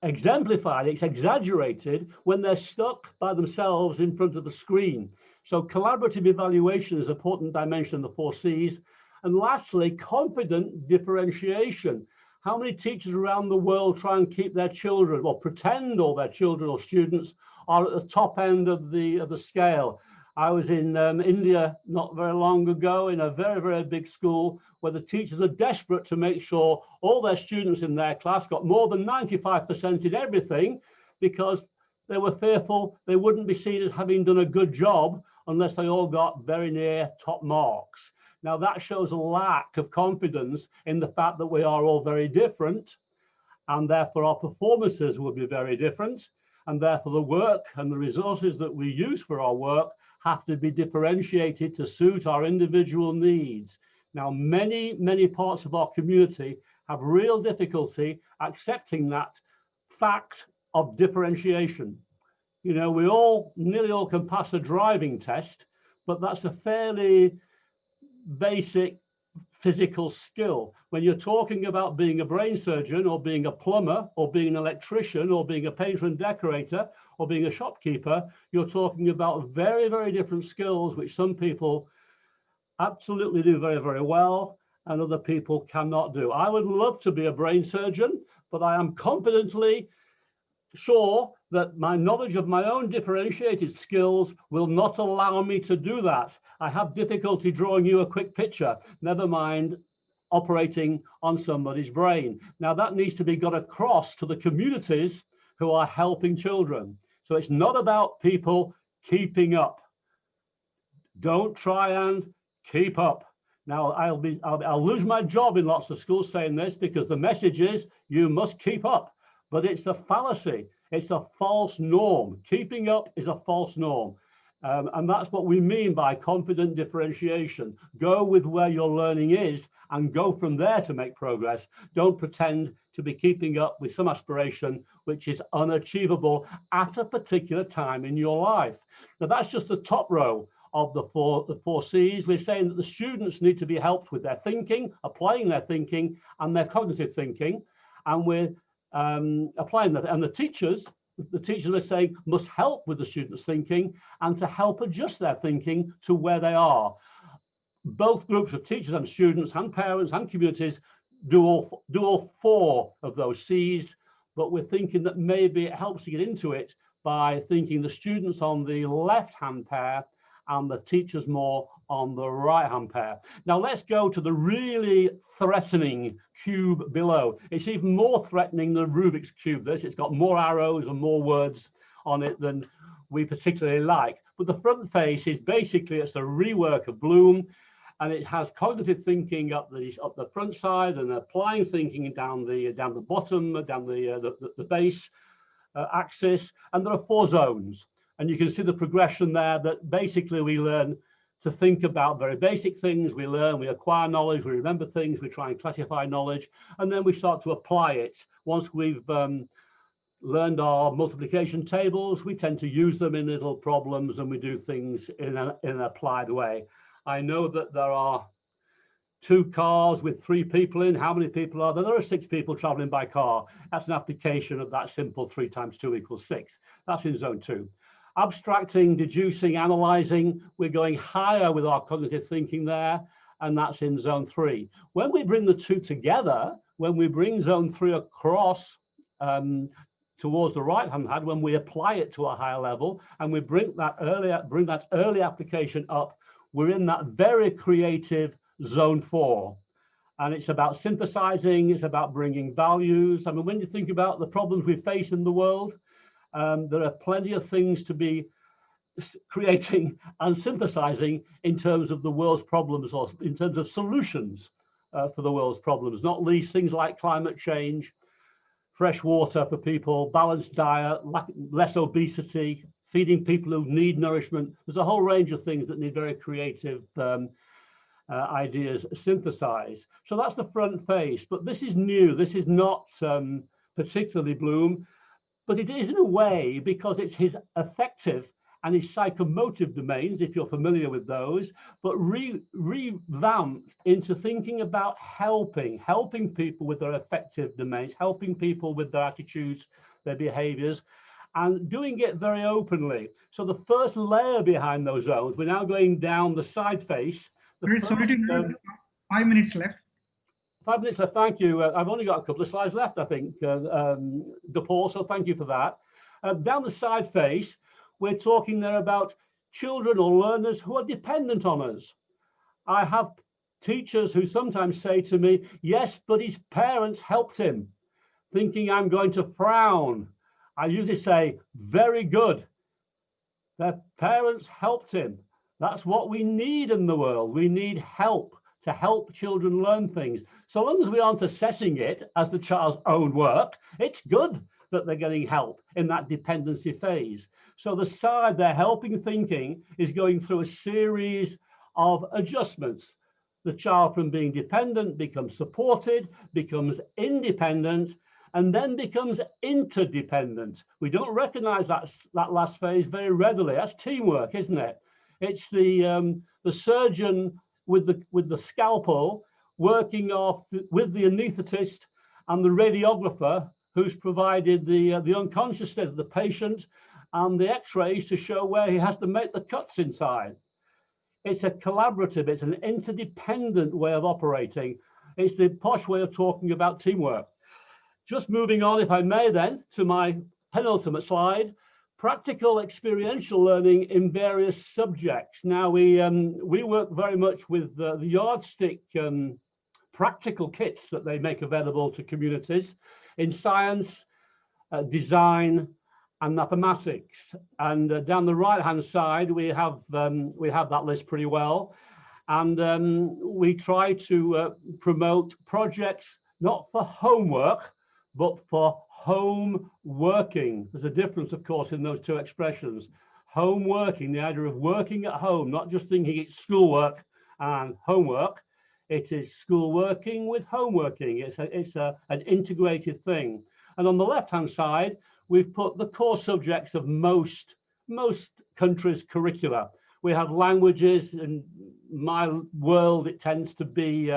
E: exemplified, it's exaggerated when they're stuck by themselves in front of the screen. So collaborative evaluation is an important dimension of the 4 C's. And lastly, confident differentiation. How many teachers around the world try and keep their children, or pretend all their children or students are at the top end of the scale? I was in India not very long ago in a very, very big school where the teachers are desperate to make sure all their students in their class got more than 95% in everything, because they were fearful they wouldn't be seen as having done a good job unless they all got very near top marks. Now that shows a lack of confidence in the fact that we are all very different, and therefore our performances will be very different, and therefore the work and the resources that we use for our work have to be differentiated to suit our individual needs. Now, many parts of our community have real difficulty accepting that fact of differentiation. You know, we nearly all can pass a driving test, but that's a fairly basic physical skill. When you're talking about being a brain surgeon, or being a plumber, or being an electrician, or being a painter and decorator, or being a shopkeeper, you're talking about very, very different skills, which some people absolutely do very, very well, and other people cannot do. I would love to be a brain surgeon, but I am confidently sure that my knowledge of my own differentiated skills will not allow me to do that. I have difficulty drawing you a quick picture, never mind operating on somebody's brain. Now that needs to be got across to the communities who are helping children. So it's not about people keeping up. Don't try and keep up. Now I'll lose my job in lots of schools saying this, because the message is you must keep up. But it's a fallacy. It's a false norm. Keeping up is a false norm. And that's what we mean by confident differentiation. Go with where your learning is and go from there to make progress. Don't pretend to be keeping up with some aspiration which is unachievable at a particular time in your life. Now that's just the top row of the four C's. We're saying that the students need to be helped with their thinking, applying their thinking and their cognitive thinking. And we're applying that, and the teachers are saying must help with the students' thinking and to help adjust their thinking to where they are. Both groups of teachers and students and parents and communities do all four of those C's, but we're thinking that maybe it helps to get into it by thinking the students on the left-hand pair and the teachers more on the right-hand pair. Now let's go to the really threatening cube below. It's even more threatening than Rubik's Cube. It's got more arrows and more words on it than we particularly like. But the front face is basically, it's a rework of Bloom, and it has cognitive thinking up the front side and applying thinking down the bottom, down the base axis, and there are 4 zones. And you can see the progression there, that basically we learn to think about very basic things. We acquire knowledge, we remember things, we try and classify knowledge, and then we start to apply it. Once we've learned our multiplication tables, we tend to use them in little problems, and we do things in an applied way. I know that there are 2 cars with 3 people in. How many people are there? There are 6 people traveling by car. That's an application of that simple 3 times 2 equals 6. That's in zone 2. Abstracting, deducing, analyzing, we're going higher with our cognitive thinking there, and that's in zone 3. When we bring the 2 together, when we bring zone 3 across towards the right-hand side, when we apply it to a higher level, and we bring that early application up, we're in that very creative zone 4. And it's about synthesizing, it's about bringing values. I mean, when you think about the problems we face in the world, there are plenty of things to be creating and synthesizing in terms of the world's problems, or in terms of solutions for the world's problems, not least things like climate change, fresh water for people, balanced diet, less obesity, feeding people who need nourishment. There's a whole range of things that need very creative ideas synthesized. So that's the front face, but this is new. This is not particularly Bloom. But it is in a way, because it's his affective and his psychomotive domains, if you're familiar with those, but revamped into thinking about helping people with their affective domains, helping people with their attitudes, their behaviors, and doing it very openly. So the first layer behind those zones, we're now going down the side face.
A: Sorry to interrupt. 5 minutes left.
E: 5 minutes left, thank you. I've only got a couple of slides left, I think, DePaul, so thank you for that. Down the side face, we're talking there about children or learners who are dependent on us. I have teachers who sometimes say to me, yes, but his parents helped him, thinking I'm going to frown. I usually say, very good. Their parents helped him. That's what we need in the world. We need help to help children learn things. So long as we aren't assessing it as the child's own work, it's good that they're getting help in that dependency phase. So the side they're helping thinking is going through a series of adjustments. The child from being dependent becomes supported, becomes independent, and then becomes interdependent. We don't recognize that last phase very readily. That's teamwork, isn't it? It's the surgeon with the scalpel working off with the anaesthetist and the radiographer who's provided the unconscious state of the patient and the x-rays to show where he has to make the cuts inside. It's a collaborative, it's an interdependent way of operating. It's the posh way of talking about teamwork. Just moving on, if I may then, to my penultimate slide, practical experiential learning in various subjects. Now, we work very much with the yardstick practical kits that they make available to communities in science, design, and mathematics. And down the right-hand side, we have that list pretty well. And we try to promote projects not for homework, but for home working. There's a difference, of course, in those two expressions. Home working, the idea of working at home, not just thinking it's schoolwork and homework. It is school working with home working. It's an integrated thing. And on the left-hand side, we've put the core subjects of most countries' curricula. We have languages. In my world, it tends to be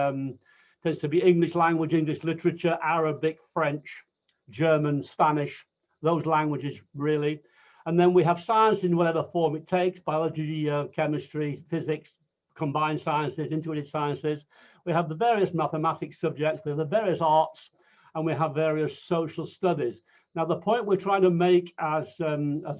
E: English language, English literature, Arabic, French, German, Spanish, those languages really. And then we have science in whatever form it takes, biology, chemistry, physics, combined sciences, integrated sciences. We have the various mathematics subjects, we have the various arts, and we have various social studies. Now, the point we're trying to make as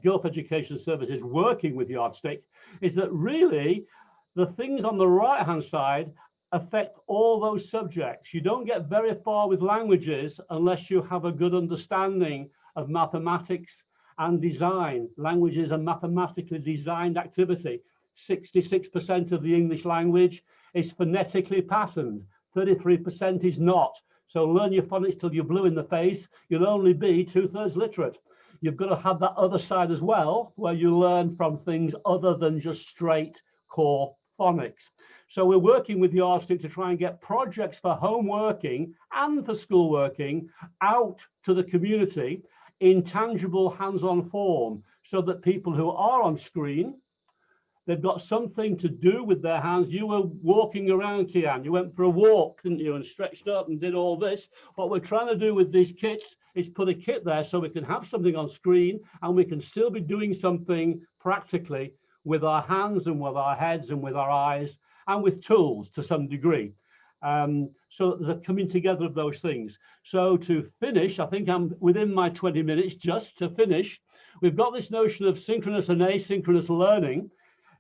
E: Gulf Education Services working with Yardstick is that really the things on the right-hand side affect all those subjects. You don't get very far with languages unless you have a good understanding of mathematics and design. Language is a mathematically designed activity. 66% of the English language is phonetically patterned, 33% is not. So learn your phonics till you're blue in the face, you'll only be 2/3 literate. You've got to have that other side as well, where you learn from things other than just straight core phonics. So we're working with Yardstick to try and get projects for home working and for school working out to the community in tangible hands-on form, so that people who are on screen, they've got something to do with their hands. You were walking around, Kian. You went for a walk, didn't you, and stretched up and did all this. What we're trying to do with these kits is put a kit there so we can have something on screen and we can still be doing something practically with our hands and with our heads and with our eyes and with tools to some degree. So there's a coming together of those things. So to finish, I think I'm within my 20 minutes just to finish. We've got this notion of synchronous and asynchronous learning.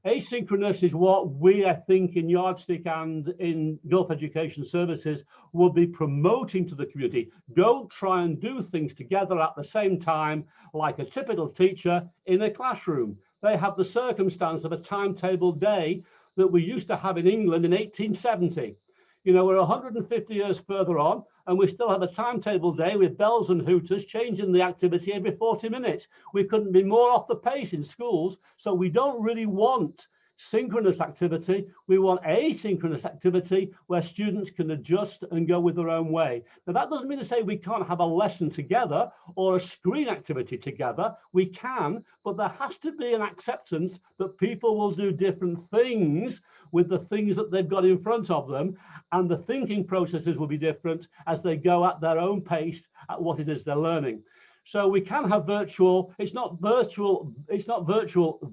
E: Asynchronous is what we, I think, in Yardstick and in Gulf Education Services will be promoting to the community. Don't try and do things together at the same time like a typical teacher in a classroom. They have the circumstance of a timetable day that we used to have in England in 1870. You know, we're 150 years further on, and we still have a timetable day with bells and hooters changing the activity every 40 minutes. We couldn't be more off the pace in schools, so we don't really want synchronous activity. We want asynchronous activity where students can adjust and go with their own way. Now, that doesn't mean to say we can't have a lesson together or a screen activity together. We can, but there has to be an acceptance that people will do different things with the things that they've got in front of them, and the thinking processes will be different as they go at their own pace at what it is they're learning. So we can have virtual. It's not virtual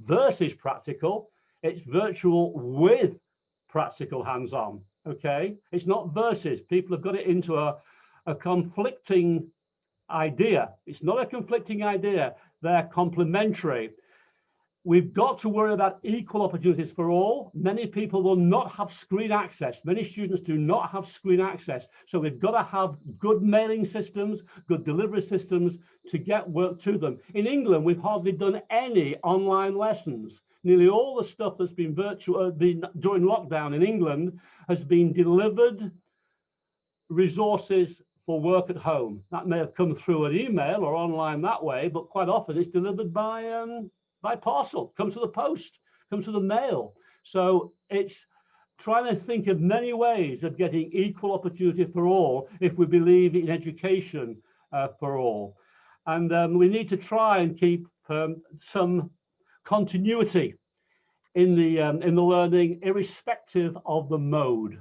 E: versus practical. It's virtual with practical hands-on. okay? It's not versus. People have got it into a conflicting idea. It's not a conflicting idea. They're complementary. We've got to worry about equal opportunities for all. Many people will not have screen access. Many students do not have screen access. So we've got to have good mailing systems, good delivery systems to get work to them. In England, we've hardly done any online lessons. Nearly all the stuff that's been virtual during lockdown in England has been delivered resources for work at home. That may have come through an email or online that way, but quite often it's delivered by parcel, comes to the post, comes to the mail. So it's trying to think of many ways of getting equal opportunity for all if we believe in education for all. And we need to try and keep some continuity in the learning, irrespective of the mode.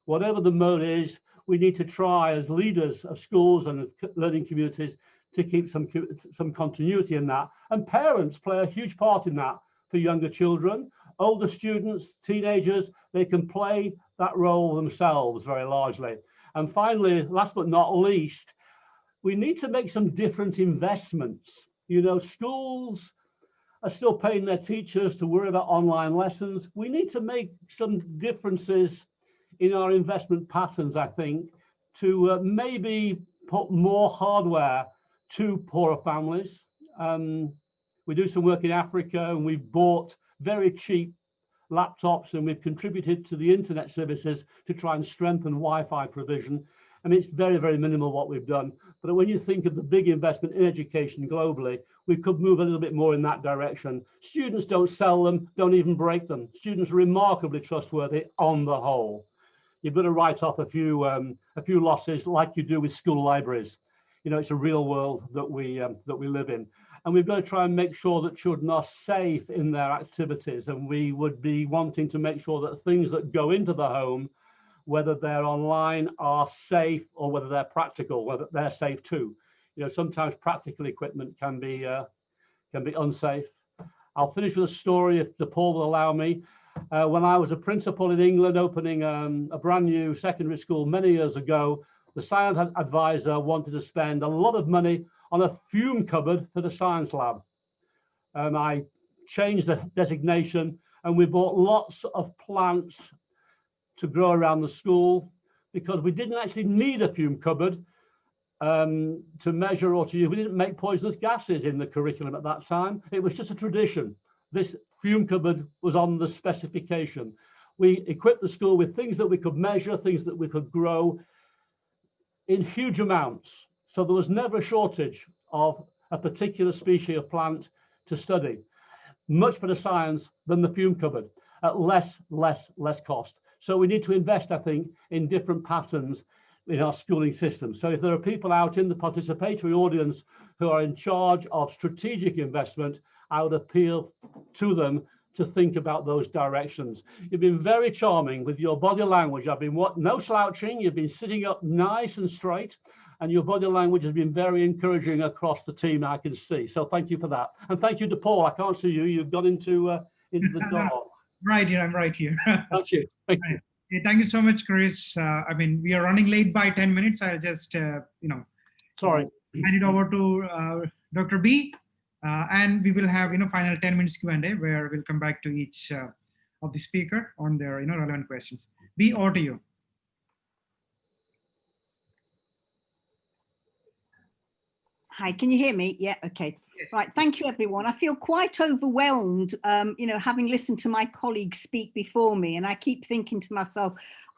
E: Whatever the mode is, we need to try as leaders of schools and learning communities to keep some continuity in that. And parents play a huge part in that for younger children. Older students, teenagers, they can play that role themselves very largely. And finally, last but not least, we need to make some different investments. You know, schools are still paying their teachers to worry about online lessons. We need to make some differences in our investment patterns, I think, to maybe put more hardware to poorer families. We do some work in Africa and we've bought very cheap laptops and we've contributed to the internet services to try and strengthen Wi-Fi provision. I mean, it's very, very minimal what we've done. But when you think of the big investment in education globally, we could move a little bit more in that direction. Students don't sell them, don't even break them. Students are remarkably trustworthy on the whole. You've got to write off a few losses like you do with school libraries. You know, it's a real world that we live in. And we've got to try and make sure that children are safe in their activities. And we would be wanting to make sure that things that go into the home, whether they're online, are safe, or whether they're practical, whether they're safe too. You know, sometimes practical equipment can be unsafe. I'll finish with a story if Paul will allow me. When I was a principal in England, opening a brand new secondary school many years ago, the science advisor wanted to spend a lot of money on a fume cupboard for the science lab. I changed the designation and we bought lots of plants to grow around the school because we didn't actually need a fume cupboard to measure or to use. We didn't make poisonous gases in the curriculum at that time. It was just a tradition. This fume cupboard was on the specification. We equipped the school with things that we could measure, things that we could grow in huge amounts. So there was never a shortage of a particular species of plant to study. Much better science than the fume cupboard at less cost. So we need to invest, I think, in different patterns in our schooling system. So if there are people out in the participatory audience who are in charge of strategic investment, I would appeal to them to think about those directions. You've been very charming with your body language. I've been no slouching. You've been sitting up nice and straight, and your body language has been very encouraging across the team, I can see. So thank you for that. And thank you to Paul. I can't see you. You've got into the door.
A: Right here, I'm right here.
E: Thank you. Thank you.
A: Hey, thank you so much, Chris. I mean, we are running late by 10 minutes. I'll just,
E: Sorry.
A: hand it over to Dr. B, and we will have, final 10 minutes Q&A where we'll come back to each of the speaker on their, relevant questions. B, over to you.
D: Hi, can you hear me? Yeah, okay.
A: Yes.
D: Right, thank you everyone. I feel quite overwhelmed, having listened to my colleagues speak before me, and I keep thinking to myself,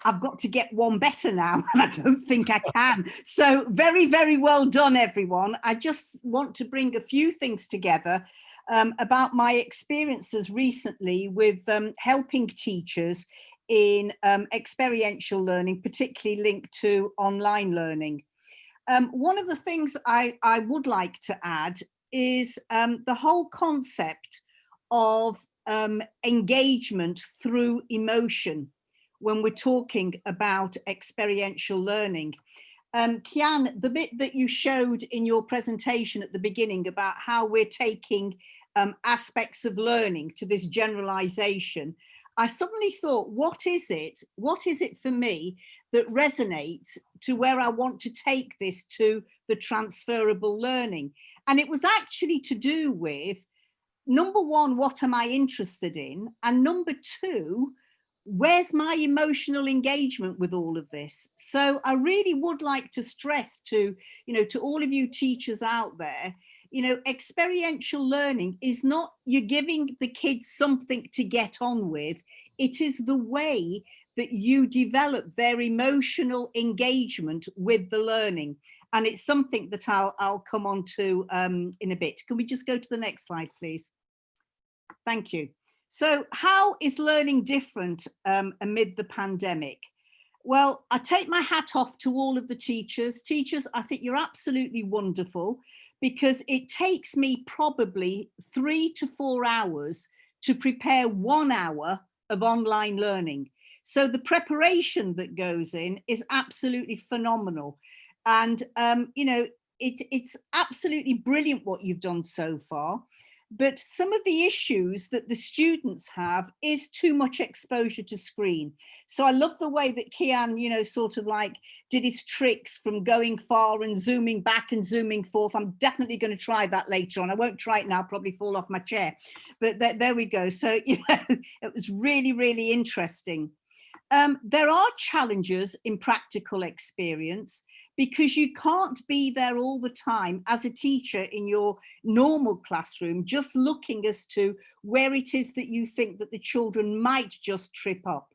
D: I've got to get one better now, and I don't think I can. So very, very well done, everyone. I just want to bring a few things together about my experiences recently with helping teachers in experiential learning, particularly linked to online learning. One of the things I would like to add is the whole concept of engagement through emotion when we're talking about experiential learning. Kian, the bit that you showed in your presentation at the beginning about how we're taking aspects of learning to this generalization, I suddenly thought, what is it? What is it for me that resonates to where I want to take this to the transferable learning? And it was actually to do with, number one, what am I interested in? And number two, where's my emotional engagement with all of this? So I really would like to stress to, to all of you teachers out there, experiential learning is not you're giving the kids something to get on with. It is the way that you develop their emotional engagement with the learning. And it's something that I'll come on to in a bit. Can we just go to the next slide, please? Thank you. So how is learning different amid the pandemic? Well, I take my hat off to all of the teachers. Teachers, I think you're absolutely wonderful, because it takes me probably 3 to 4 hours to prepare 1 hour of online learning. So the preparation that goes in is absolutely phenomenal. And, it's absolutely brilliant what you've done so far. But some of the issues that the students have is too much exposure to screen. So I love the way that Kian, sort of like did his tricks from going far and zooming back and zooming forth. I'm definitely going to try that later on. I won't try it now, probably fall off my chair. But there we go. So, it was really, really interesting. There are challenges in practical experience, because you can't be there all the time as a teacher in your normal classroom, just looking as to where it is that you think that the children might just trip up.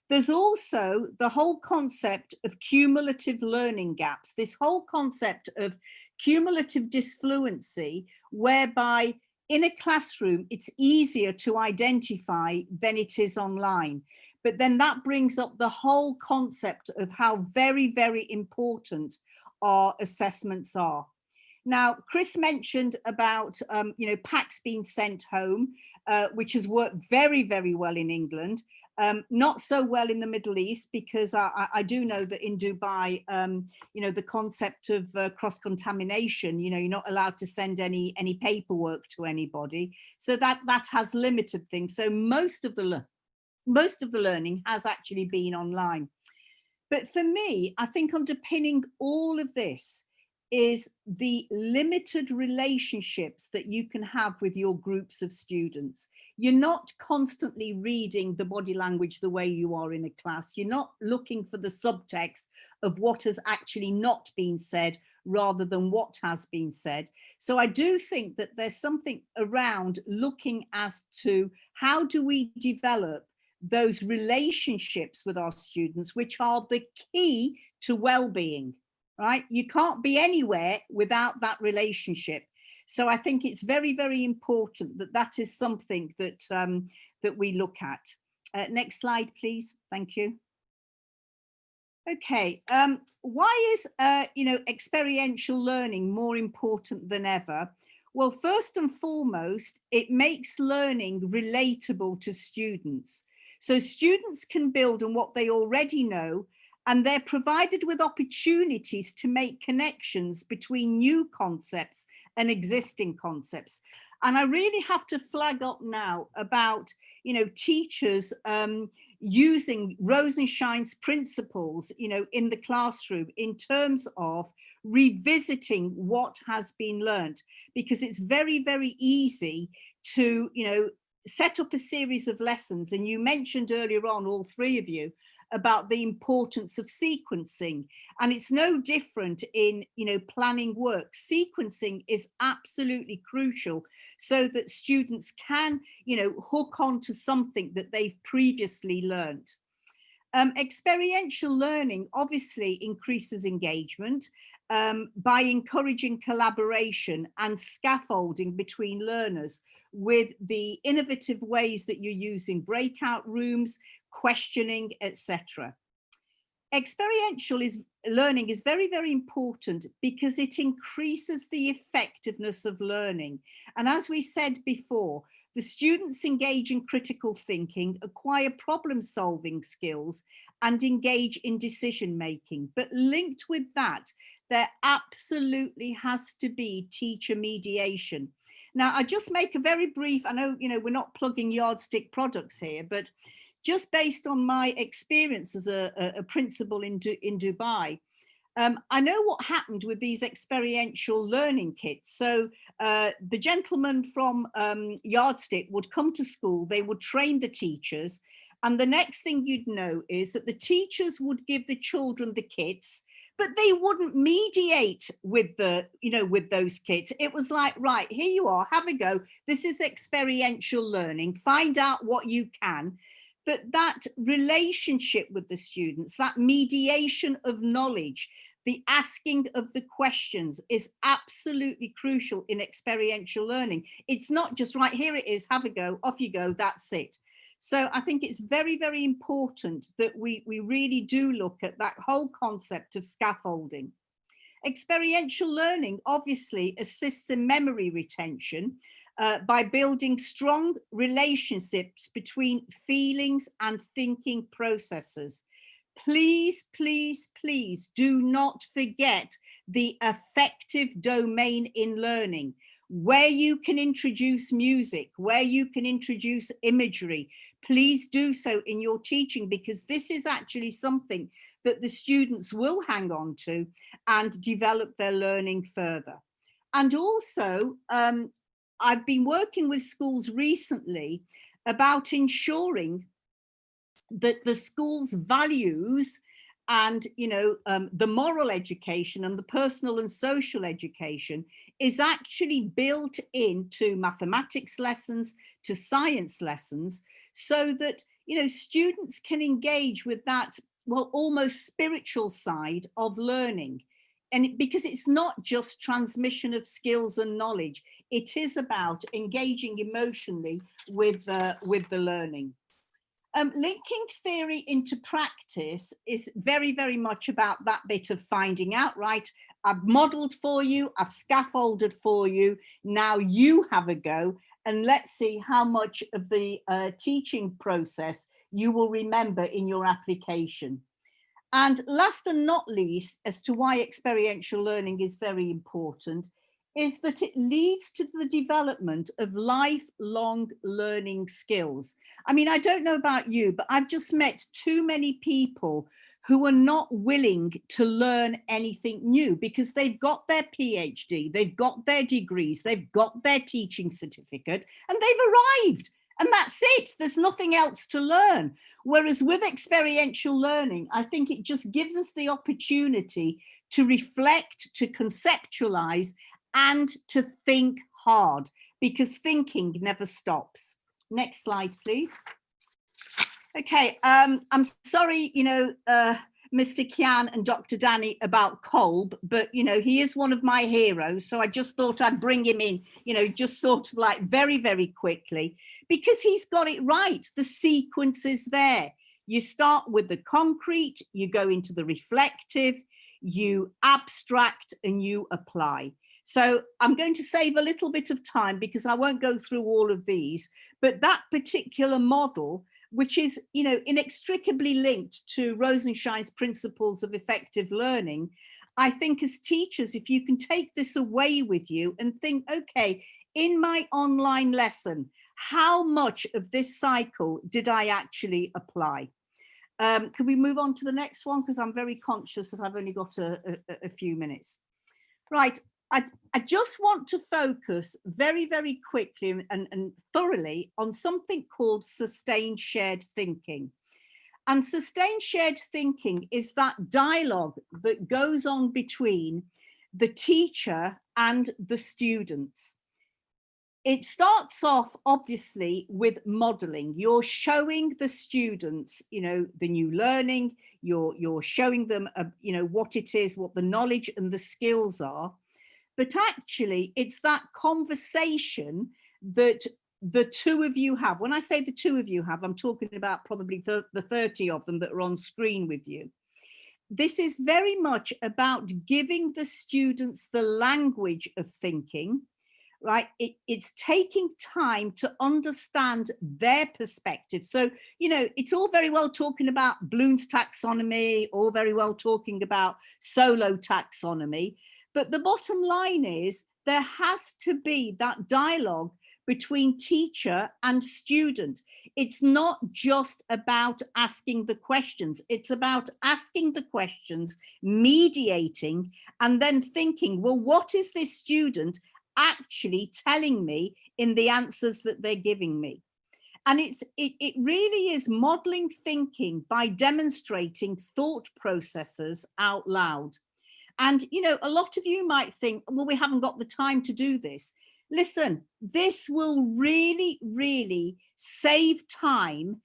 D: There's also the whole concept of cumulative learning gaps, this whole concept of cumulative disfluency, whereby in a classroom, it's easier to identify than it is online. But then that brings up the whole concept of how very, very important our assessments are. Now, Chris mentioned about, packs being sent home, which has worked very, very well in England. Not so well in the Middle East, because I do know that in Dubai, the concept of cross-contamination, you're not allowed to send any paperwork to anybody. So that has limited things. So most of the learning has actually been online. But for me, I think underpinning all of this is the limited relationships that you can have with your groups of students. You're not constantly reading the body language the way you are in a class. You're not looking for the subtext of what has actually not been said rather than what has been said. So I do think that there's something around looking as to how do we develop those relationships with our students, which are the key to well-being, right? You can't be anywhere without that relationship. So I think it's very, very important that that is something that that we look at. Next slide, please. Thank you. Okay, why is experiential learning more important than ever? Well, first and foremost, it makes learning relatable to students. So students can build on what they already know, and they're provided with opportunities to make connections between new concepts and existing concepts. And I really have to flag up now about, teachers using Rosenshine's principles, in the classroom in terms of revisiting what has been learned, because it's very, very easy to, set up a series of lessons. And you mentioned earlier on, all three of you, about the importance of sequencing. And it's no different in, planning work. Sequencing is absolutely crucial so that students can, hook on to something that they've previously learned. Experiential learning obviously increases engagement by encouraging collaboration and scaffolding between learners with the innovative ways that you're using breakout rooms, questioning, etc. Experiential learning is very, very important because it increases the effectiveness of learning. And as we said before, the students engage in critical thinking, acquire problem-solving skills, and engage in decision-making. But linked with that, there absolutely has to be teacher mediation. Now, I just make a very brief, I know, we're not plugging yardstick products here, but just based on my experience as a principal in Dubai, I know what happened with these experiential learning kits. So the gentleman from Yardstick would come to school, they would train the teachers, and the next thing you'd know is that the teachers would give the children the kits, but they wouldn't mediate with with those kits. It was like, right, here you are, have a go. This is experiential learning, find out what you can. But that relationship with the students, that mediation of knowledge, the asking of the questions is absolutely crucial in experiential learning. It's not just, right, here it is, have a go, off you go, that's it. So I think it's very, very important that we really do look at that whole concept of scaffolding. Experiential learning obviously assists in memory retention by building strong relationships between feelings and thinking processes. Please, please, please do not forget the affective domain in learning, where you can introduce music, where you can introduce imagery. Please do so in your teaching, because this is actually something that the students will hang on to and develop their learning further. And also, I've been working with schools recently about ensuring that the school's values and the moral education and the personal and social education is actually built into mathematics lessons, to science lessons, so that students can engage with that, well, almost spiritual side of learning. And because it's not just transmission of skills and knowledge, it is about engaging emotionally with the learning. Linking theory into practice is very, very much about that bit of finding out, right? I've modeled for you, I've scaffolded for you, now you have a go, and let's see how much of the teaching process you will remember in your application. And last and not least, as to why experiential learning is very important, is that it leads to the development of lifelong learning skills. I mean, I don't know about you, but I've just met too many people who are not willing to learn anything new because they've got their PhD, they've got their degrees, they've got their teaching certificate, and they've arrived. And that's it, there's nothing else to learn. Whereas with experiential learning, I think it just gives us the opportunity to reflect, to conceptualize, and to think hard, because thinking never stops. Next slide, please. Okay, I'm sorry, Mr. Kian and Dr. Danny about Kolb, but he is one of my heroes, so I just thought I'd bring him in, just sort of like very, very quickly, because he's got it right. The sequence is there. You start with the concrete, you go into the reflective, you abstract, and you apply. So I'm going to save a little bit of time because I won't go through all of these, but that particular model, which is, inextricably linked to Rosenshine's principles of effective learning, I think as teachers, if you can take this away with you and think, okay, in my online lesson, how much of this cycle did I actually apply? Can we move on to the next one? Because I'm very conscious that I've only got a few minutes. Right. I just want to focus very, very quickly and thoroughly on something called sustained shared thinking. And sustained shared thinking is that dialogue that goes on between the teacher and the students. It starts off, obviously, with modeling. You're showing the students, the new learning, you're showing them, what it is, what the knowledge and the skills are. But actually, it's that conversation that the two of you have. When I say the two of you have, I'm talking about probably the 30 of them that are on screen with you. This is very much about giving the students the language of thinking, right? It's taking time to understand their perspective. So, it's all very well talking about Bloom's taxonomy, all very well talking about solo taxonomy. But the bottom line is there has to be that dialogue between teacher and student. It's not just about asking the questions, it's about asking the questions, mediating, and then thinking, well, what is this student actually telling me in the answers that they're giving me? And it really is modeling thinking by demonstrating thought processes out loud. And, you know, a lot of you might think, well, we haven't got the time to do this. Listen, this will really, really save time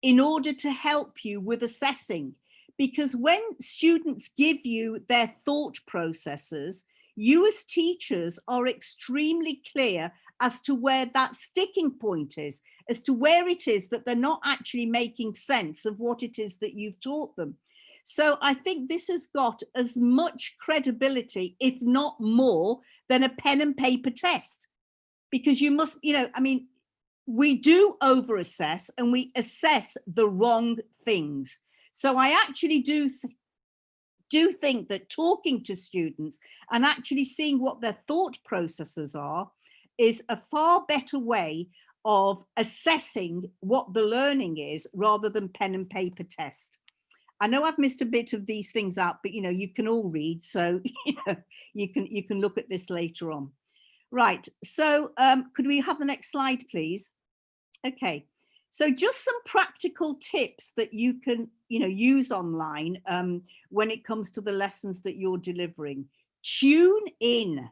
D: in order to help you with assessing. Because when students give you their thought processes, you as teachers are extremely clear as to where that sticking point is, as to where it is that they're not actually making sense of what it is that you've taught them. So I think this has got as much credibility, if not more, than a pen and paper test. Because you must, you know, I mean, we do over assess and we assess the wrong things. So I actually do think that talking to students and actually seeing what their thought processes are is a far better way of assessing what the learning is rather than pen and paper test. I know I've missed a bit of these things out, but you know, you can all read, so you know, you can look at this later on. Right, so could we have the next slide, please? Okay, so just some practical tips that you can, you know, use online when it comes to the lessons that you're delivering. Tune in,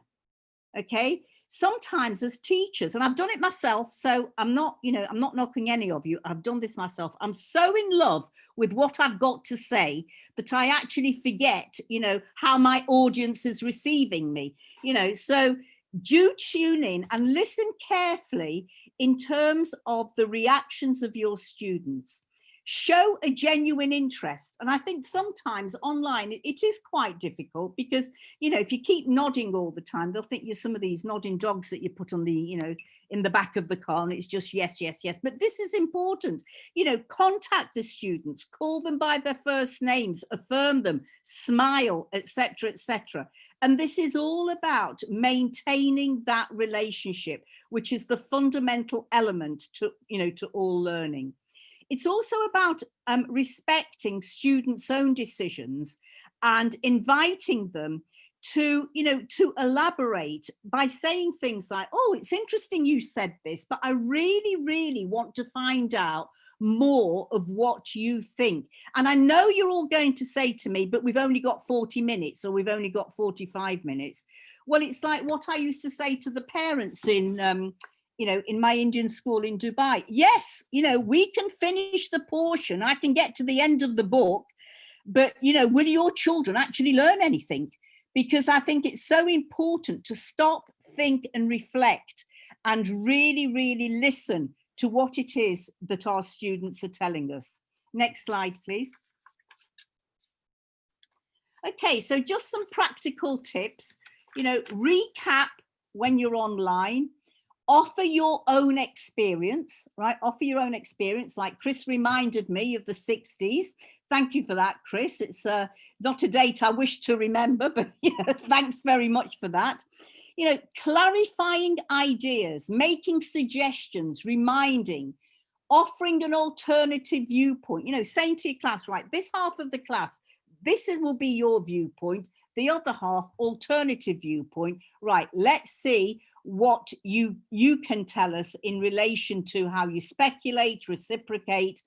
D: okay? Sometimes as teachers, and I've done it myself, so I'm not, you know, I'm not knocking any of you, I've done this myself. I'm so in love with what I've got to say that I actually forget, you know, how my audience is receiving me, you know, so do tune in and listen carefully in terms of the reactions of your students. Show a genuine interest. And I think sometimes online it is quite difficult because, you know, if you keep nodding all the time, they'll think you're some of these nodding dogs that you put on the, you know, in the back of the car, and it's just yes, yes, yes. But this is important. You know, contact the students, call them by their first names, affirm them, smile, etc., etc. And this is all about maintaining that relationship, which is the fundamental element to, you know, to all learning. It's also about respecting students' own decisions and inviting them to, you know, to elaborate by saying things like, oh, it's interesting you said this, but I really, really want to find out more of what you think. And I know you're all going to say to me, but we've only got 40 minutes or we've only got 45 minutes. Well, it's like what I used to say to the parents in, you know, in my Indian school in Dubai. Yes, you know, we can finish the portion. I can get to the end of the book, but, you know, will your children actually learn anything? Because I think it's so important to stop, think and reflect and really, really listen to what it is that our students are telling us. Next slide, please. Okay, so just some practical tips, you know, recap when you're online, offer your own experience, right? Offer your own experience, like Chris reminded me of the 60s. Thank you for that, Chris. It's not a date I wish to remember, but you know, thanks very much for that. You know, clarifying ideas, making suggestions, reminding, offering an alternative viewpoint, you know, saying to your class, right, this half of the class, this will be your viewpoint, the other half, alternative viewpoint. Right, let's see what you can tell us in relation to how you speculate, reciprocate,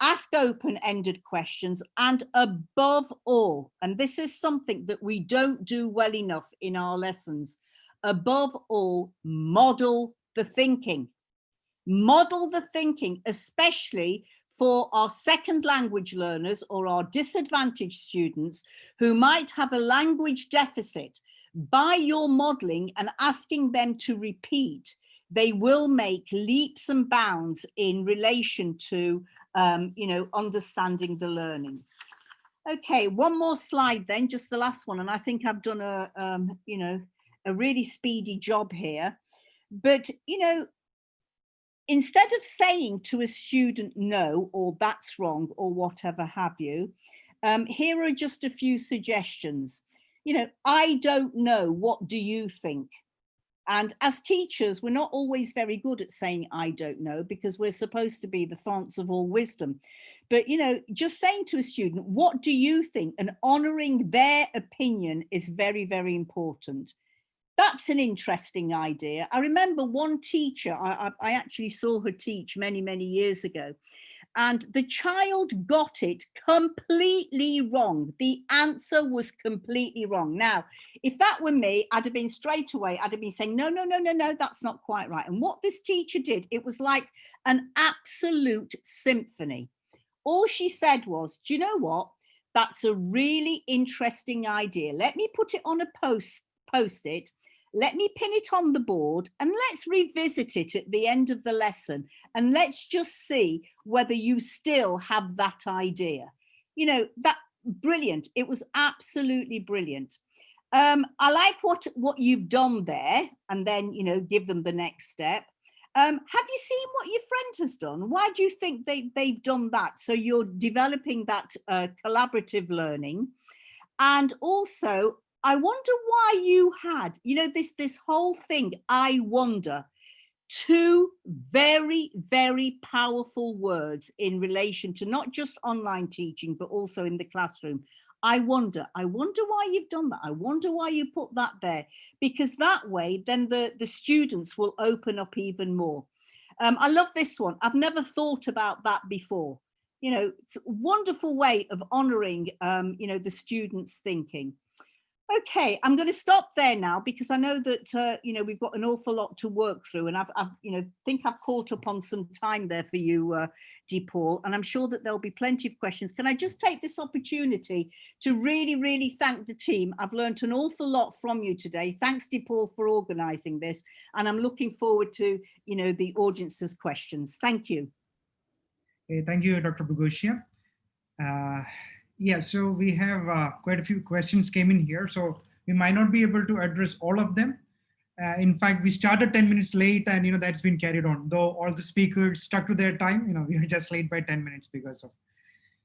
D: ask open-ended questions, and above all, and this is something that we don't do well enough in our lessons, above all, model the thinking. Model the thinking, especially for our second language learners or our disadvantaged students who might have a language deficit. By your modeling and asking them to repeat, they will make leaps and bounds in relation to, you know, understanding the learning. Okay, one more slide then, just the last one. And I think I've done a, you know, a really speedy job here. But, you know, instead of saying to a student, no, or that's wrong, or whatever have you, here are just a few suggestions. I don't know, what do you think? And as teachers, we're not always very good at saying, I don't know, because we're supposed to be the fonts of all wisdom. But, just saying to a student, what do you think? And honoring their opinion is very, very important. That's an interesting idea. I remember one teacher, I actually saw her teach many, many years ago. And the child got it completely wrong. The answer was completely wrong. Now, if that were me, I'd have been straight away, I'd have been saying, no, that's not quite right. And what this teacher did, it was like an absolute symphony. All she said was, do you know what? That's a really interesting idea. Let me put it on a post-it. Let me pin it on the board and let's revisit it at the end of the lesson. And let's just see whether you still have that idea. That brilliant. It was absolutely brilliant. I like what you've done there, and then, give them the next step. Have you seen what your friend has done? Why do you think they've done that? So you're developing that collaborative learning. And also, I wonder why you had, this whole thing, I wonder, two very, very powerful words in relation to not just online teaching, but also in the classroom. I wonder why you've done that. I wonder why you put that there, because that way, then the students will open up even more. I love this one. I've never thought about that before. It's a wonderful way of honoring, the students' thinking. Okay, I'm going to stop there now because I know that, we've got an awful lot to work through, and I've think I've caught up on some time there for you, DePaul, and I'm sure that there'll be plenty of questions. Can I just take this opportunity to really, really thank the team? I've learned an awful lot from you today. Thanks, DePaul, for organising this, and I'm looking forward to, the audience's questions. Thank you.
A: Okay, thank you, Dr. Bogusia. Yeah, so we have quite a few questions came in here, so we might not be able to address all of them. In fact, we started 10 minutes late, and that's been carried on. Though all the speakers stuck to their time, we were just late by 10 minutes because of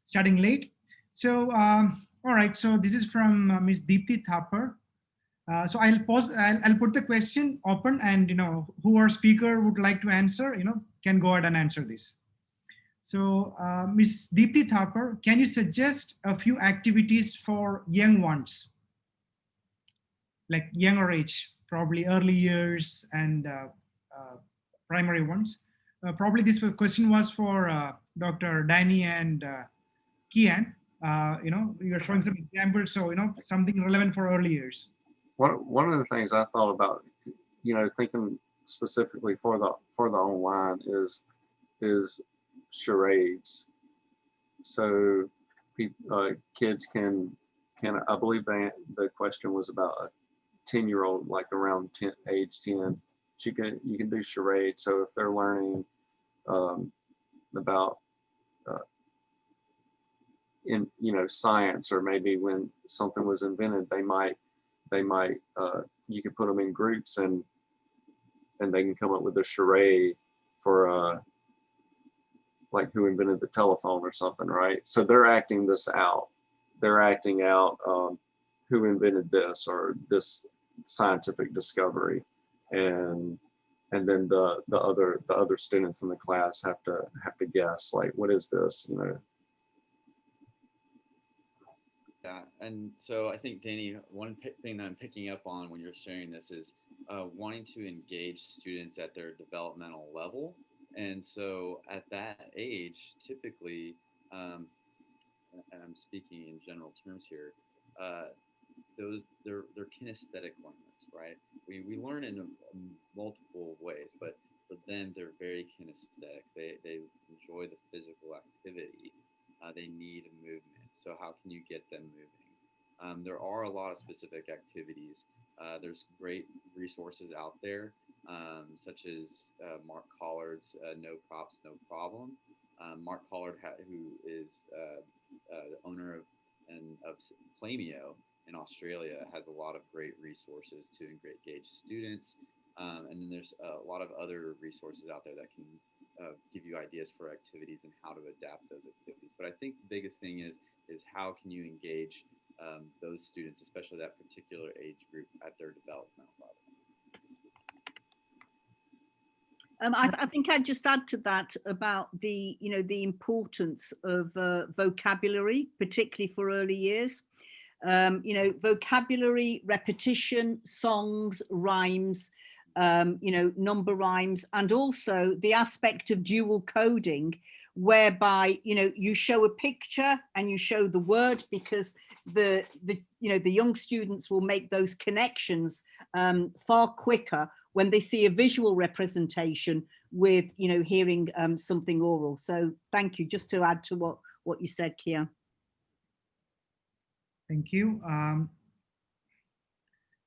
A: starting late. So, all right, so this is from Ms. Deepthi Thapar. So I'll pause, I'll put the question open, and who our speaker would like to answer, can go ahead and answer this. So, Ms. Deepthi Thapar, can you suggest a few activities for young ones, like younger age, probably early years and primary ones? Probably this question was for Dr. Danny and Kian. You're showing some examples, so something relevant for early years.
B: One of the things I thought about, thinking specifically for the online is charades. So kids can I believe the question was about a 10-year-old, like around age 10. You can do charades. So if they're learning about in science, or maybe when something was invented, they might you can put them in groups and they can come up with a charade for like who invented the telephone or something, right? So they're acting this out. They're acting out who invented this or this scientific discovery, and then the other students in the class have to guess, like, what is this,
C: Yeah, and so I think, Danny, one thing that I'm picking up on when you're sharing this is wanting to engage students at their developmental level. And so at that age, typically, and I'm speaking in general terms here, they're kinesthetic learners, right? We learn in multiple ways, but for them, they're very kinesthetic. They enjoy the physical activity. They need movement. So how can you get them moving? There are a lot of specific activities. There's great resources out there, such as Mark Collard's No Props, No Problem. Mark Collard, who is the owner of Plamio in Australia, has a lot of great resources to engage students. And then there's a lot of other resources out there that can give you ideas for activities and how to adapt those activities. But I think the biggest thing is how can you engage those students, especially that particular age group, at their developmental level.
D: I think I'd just add to that about the, the importance of vocabulary, particularly for early years. Vocabulary, repetition, songs, rhymes, number rhymes, and also the aspect of dual coding, whereby, you show a picture and you show the word, because the young students will make those connections far quicker when they see a visual representation with, hearing something oral. So thank you, just to add to what you said, Kia.
A: Thank you.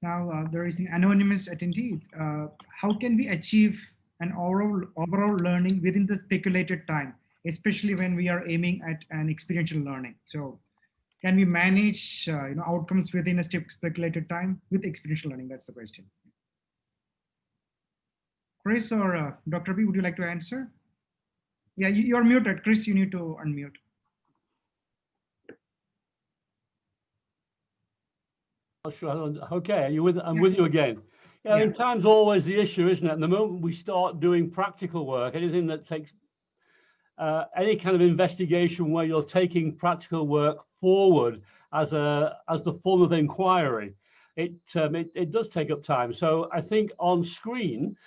A: Now there is an anonymous attendee. How can we achieve an overall learning within the speculated time, especially when we are aiming at an experiential learning? So can we manage outcomes within a speculated time with experiential learning? That's the question. Chris or Dr. B, would you like to answer? Yeah, you're muted. Chris, you need to unmute.
E: Sure. Okay, I'm with you again. Yeah, I mean, time's always the issue, isn't it? And the moment we start doing practical work, anything that takes any kind of investigation where you're taking practical work forward as the form of inquiry, it does take up time. So I think on screen,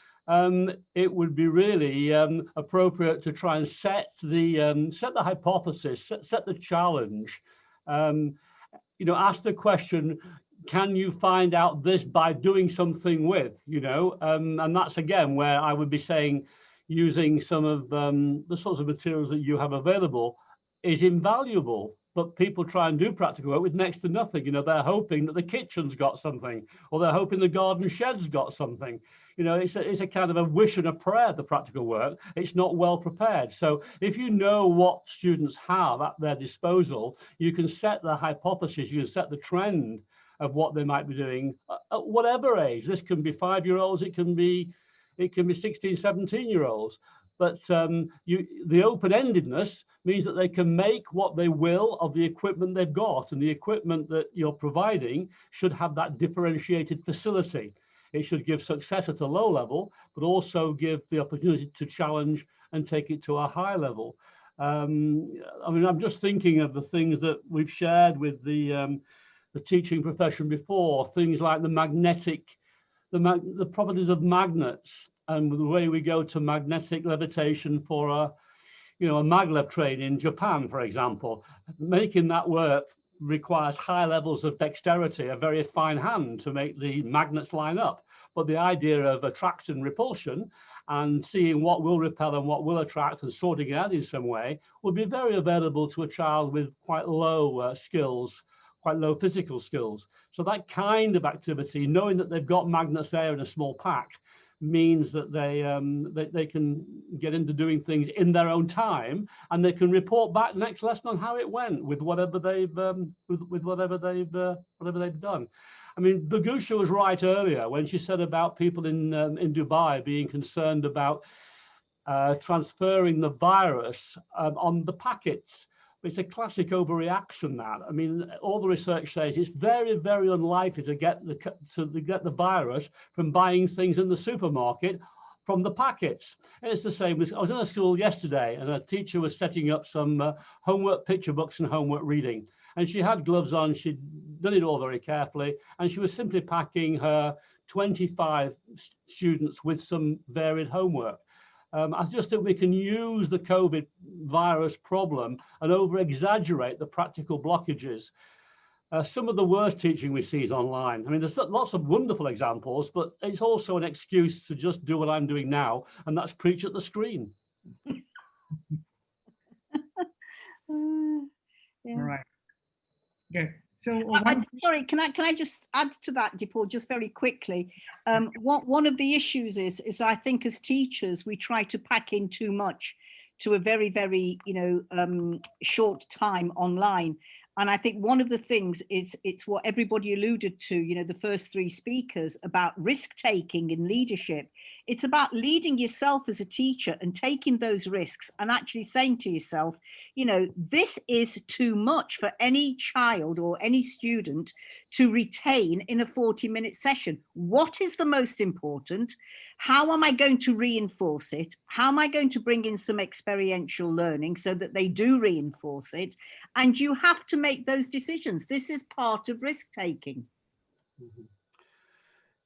E: it would be really appropriate to try and set the hypothesis, set the challenge. Ask the question, can you find out this by doing something with, and that's again where I would be saying using some of the sorts of materials that you have available is invaluable. But people try and do practical work with next to nothing. They're hoping that the kitchen's got something, or they're hoping the garden shed's got something. It's a kind of a wish and a prayer, the practical work. It's not well prepared. So if you know what students have at their disposal, you can set the hypothesis, you can set the trend of what they might be doing at whatever age. This can be 5-year-olds, it can be 16, 17-year-olds. But the open-endedness means that they can make what they will of the equipment they've got, and the equipment that you're providing should have that differentiated facility. It should give success at a low level, but also give the opportunity to challenge and take it to a high level. I'm just thinking of the things that we've shared with the teaching profession before, things like the properties of magnets, and the way we go to magnetic levitation for a maglev train in Japan, for example. Making that work requires high levels of dexterity, a very fine hand to make the magnets line up. But the idea of attraction and repulsion and seeing what will repel and what will attract and sorting it out in some way would be very available to a child with quite low skills, quite low physical skills. So that kind of activity, knowing that they've got magnets there in a small pack, means that they can get into doing things in their own time, and they can report back next lesson on how it went with whatever they've done. I mean, Bogusia was right earlier when she said about people in Dubai being concerned about transferring the virus on the packets. It's a classic overreaction, that. I mean, all the research says it's very, very unlikely to get the virus from buying things in the supermarket from the packets. And it's the same as, I was in a school yesterday and a teacher was setting up some homework picture books and homework reading. And she had gloves on, she'd done it all very carefully, and she was simply packing her 25 students with some varied homework. I just think we can use the COVID virus problem and over-exaggerate the practical blockages. Some of the worst teaching we see is online. I mean, there's lots of wonderful examples, but it's also an excuse to just do what I'm doing now, and that's preach at the screen.
A: Yeah. All right. Okay. So
D: sorry, can I just add to that, Dipal, just very quickly? One of the issues is I think as teachers we try to pack in too much to a very, very short time online, And I think one of the things is, it's what everybody alluded to, you know, the first three speakers, about risk taking in leadership. It's about leading yourself as a teacher and taking those risks and actually saying to yourself, you know, this is too much for any child or any student to retain in a 40-minute session. What is the most important? How am I going to reinforce it? How am I going to bring in some experiential learning so that they do reinforce it? And you have to make those decisions. This is part of risk taking.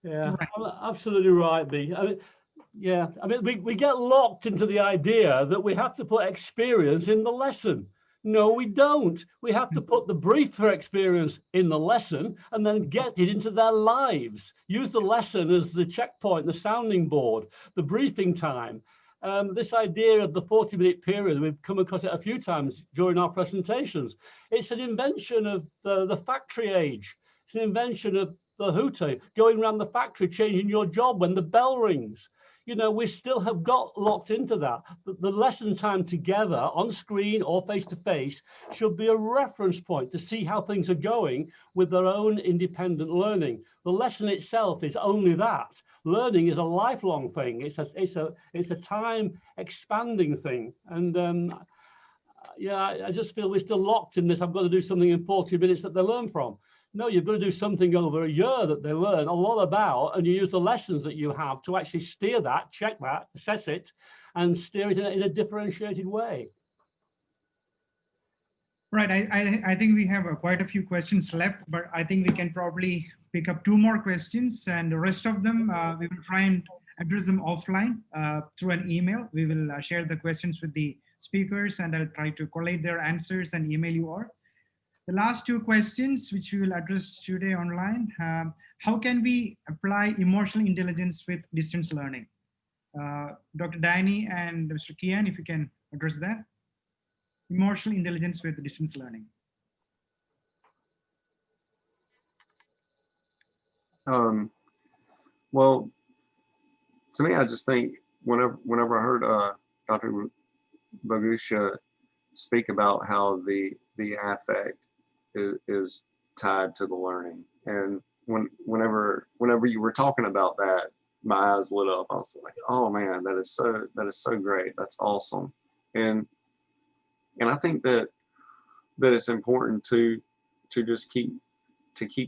E: Yeah,
A: Right.
E: absolutely right, B. I mean, we get locked into the idea that we have to put experience in the lesson. No, we don't. We have to put the brief for experience in the lesson and then get it into their lives. Use the lesson as the checkpoint, the sounding board, the briefing time. This idea of the 40-minute period, we've come across it a few times during our presentations. It's an invention of the factory age. It's an invention of the Hooter, going around the factory, changing your job when the bell rings. You know, we still have got locked into that. The lesson time together on screen or face to face should be a reference point to see how things are going with their own independent learning. The lesson itself is only that. Learning is a lifelong thing. It's a time expanding thing. And yeah, I just feel we're still locked in this. I've got to do something in 40 minutes that they learn from. No, you've got to do something over a year that they learn a lot about, and you use the lessons that you have to actually steer that, check that, assess it, and steer it in a differentiated way.
A: Right. I think we have quite a few questions left, but I think we can probably pick up two more questions, and the rest of them we will try and address them offline through an email. We will share the questions with the speakers, and I'll try to collate their answers and email you all. The last two questions, which we will address today online, how can we apply emotional intelligence with distance learning? Dr. Danny and Mr. Kian, if you can address that. Emotional intelligence with distance learning.
B: Well, to me, I just think whenever I heard Dr. Bogusia speak about how the affect is tied to the learning, and whenever you were talking about that, my eyes lit up. I was like, oh man, that is so great. That's awesome. And I think that it's important to just keep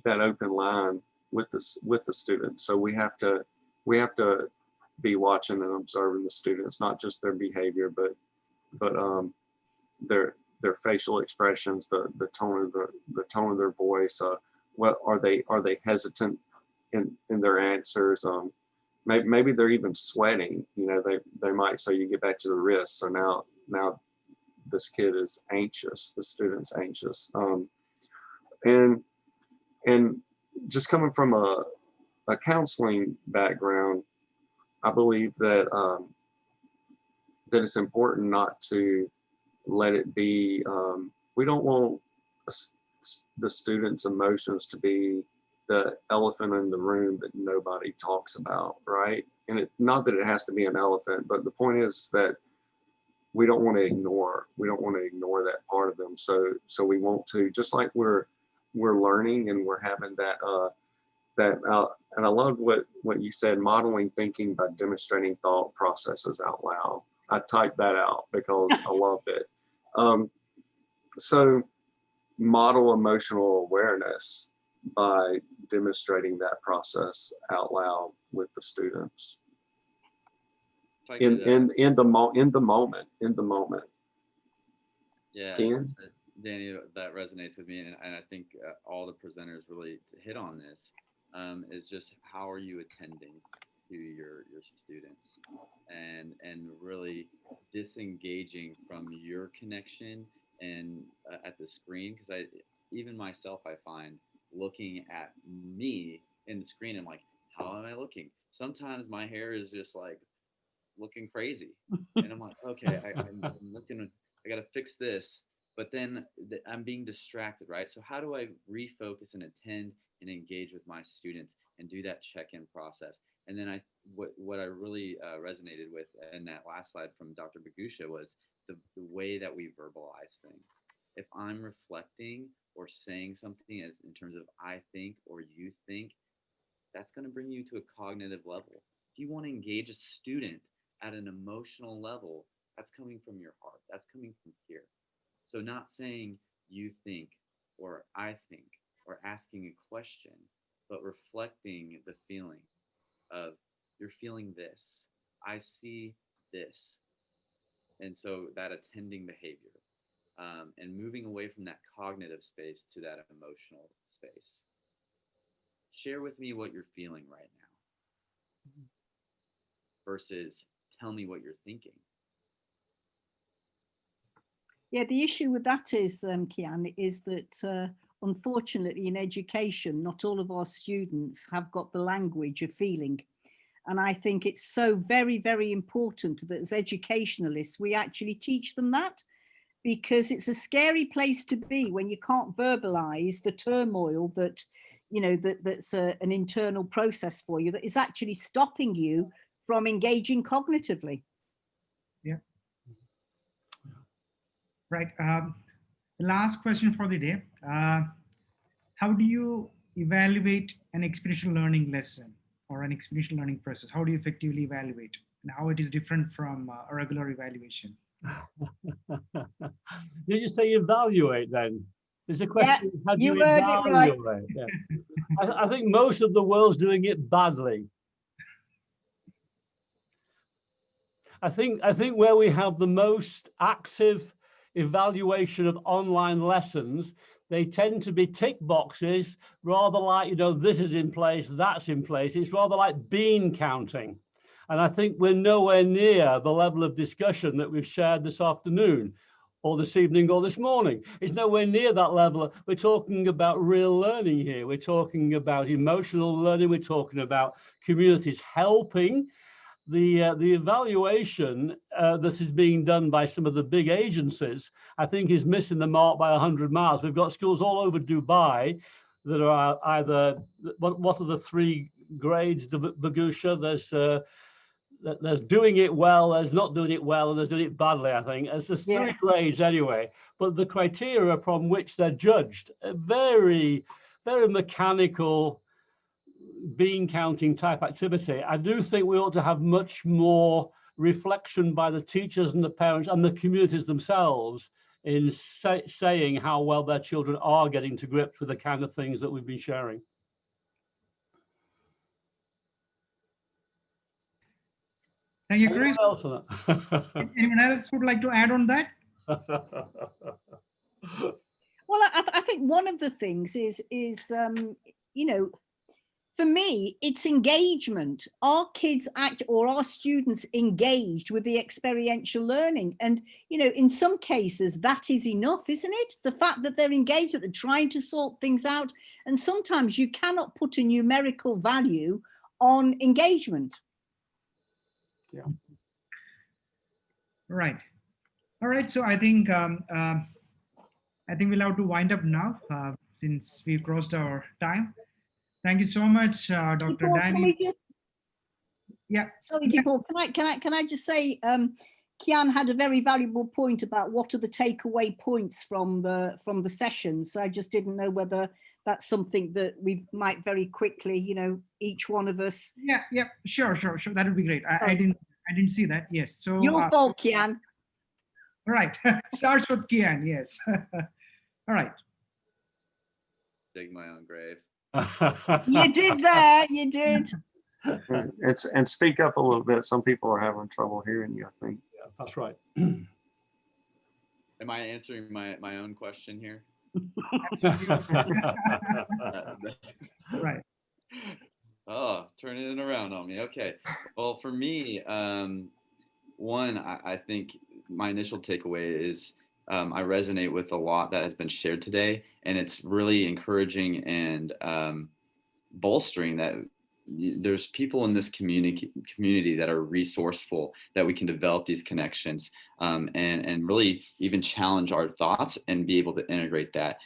B: that open line with the students. So we have to be watching and observing the students, not just their behavior, but their facial expressions, the tone of their voice. What are they hesitant in their answers? Maybe they're even sweating. You know, they might say, you get back to the wrist. So now this kid is anxious. The student's anxious. And just coming from a counseling background, I believe that that it's important not to let it be. We don't want the students' emotions to be the elephant in the room that nobody talks about, right? And not that it has to be an elephant, but the point is that we don't want to ignore that part of them. So we want to, just like we're learning and we're having that and I love what you said, modeling thinking by demonstrating thought processes out loud. I typed that out because I loved it. So model emotional awareness by demonstrating that process out loud with the students. In the moment.
C: Yeah,
B: Ken?
C: Danny, that resonates with me, and I think all the presenters really hit on this. Is just how are you attending to your students, and really disengaging from your connection and at the screen, because even myself, I find looking at me in the screen, I'm like, how am I looking? Sometimes my hair is just like looking crazy, and I'm like, okay, I'm looking, I gotta fix this, but then I'm being distracted, right? So how do I refocus and attend and engage with my students and do that check-in process? And then what I really resonated with in that last slide from Dr. Bogusia was the way that we verbalize things. if I'm reflecting or saying something as in terms of I think or you think, that's going to bring you to a cognitive level. If you want to engage a student at an emotional level, that's coming from your heart. That's coming from here. So not saying you think or I think or asking a question, but reflecting the feeling of you're feeling this. I see this. And so that attending behavior and moving away from that cognitive space to that emotional space. Share with me what you're feeling right now versus tell me what you're thinking.
D: Yeah, the issue with that is, Kian, is that unfortunately in education, not all of our students have got the language of feeling. And I think it's so very, very important that as educationalists, we actually teach them that, because it's a scary place to be when you can't verbalize the turmoil that, you know, that's an internal process for you that is actually stopping you from engaging cognitively.
A: Yeah. Right. The last question for the day. How do you evaluate an experiential learning lesson or an experiential learning process? How do you effectively evaluate, and how it is different from a regular evaluation?
E: Did you say evaluate then? There's a question,
D: Yeah,
E: how do
D: you
E: you
D: heard it right.
E: evaluate? Yeah. I think most of the world's doing it badly. I think where we have the most active evaluation of online lessons, they tend to be tick boxes, rather like, you know, this is in place, that's in place. It's rather like bean counting. And I think we're nowhere near the level of discussion that we've shared this afternoon or this evening or this morning. It's nowhere near that level. We're talking about real learning here. We're talking about emotional learning. We're talking about communities helping. The evaluation that is being done by some of the big agencies, I think, is missing the mark by 100 miles. We've got schools all over Dubai that are either, what are the three grades, Bogusia? There's doing it well, there's not doing it well, and there's doing it badly, I think. There's three grades anyway, but the criteria from which they're judged are very, very mechanical, bean counting type activity. I do think we ought to have much more reflection by the teachers and the parents and the communities themselves in saying how well their children are getting to grips with the kind of things that we've been sharing.
A: Thank you, Chris. Anyone else would like to add on that?
D: Well, I think one of the things is you know, for me, it's engagement. Are kids or are students engaged with the experiential learning? And, you know, in some cases that is enough, isn't it? The fact that they're engaged, that they're trying to sort things out. And sometimes you cannot put a numerical value on engagement.
E: Yeah.
A: Right. All right. So I think we'll have to wind up now since we've crossed our time. Thank you so much, Dr. Danny. Yeah.
D: Sorry, Paul. Can I just say, Kian had a very valuable point about what are the takeaway points from the sessions. So I just didn't know whether that's something that we might very quickly, you know, each one of us.
A: Yeah. Sure. That would be great. I didn't see that. Yes. So
D: your fault, Kian.
A: All right. Starts with Kian. Yes. All right.
C: Dig my own grave.
D: You did that. You did.
B: And speak up a little bit. Some people are having trouble hearing you, I think.
E: Yeah, that's right.
C: Am I answering my own question here?
A: Right.
C: Oh, turning it around on me. Okay. Well, for me, one, I think my initial takeaway is I resonate with a lot that has been shared today, and it's really encouraging and bolstering that there's people in this community that are resourceful, that we can develop these connections and really even challenge our thoughts and be able to integrate that.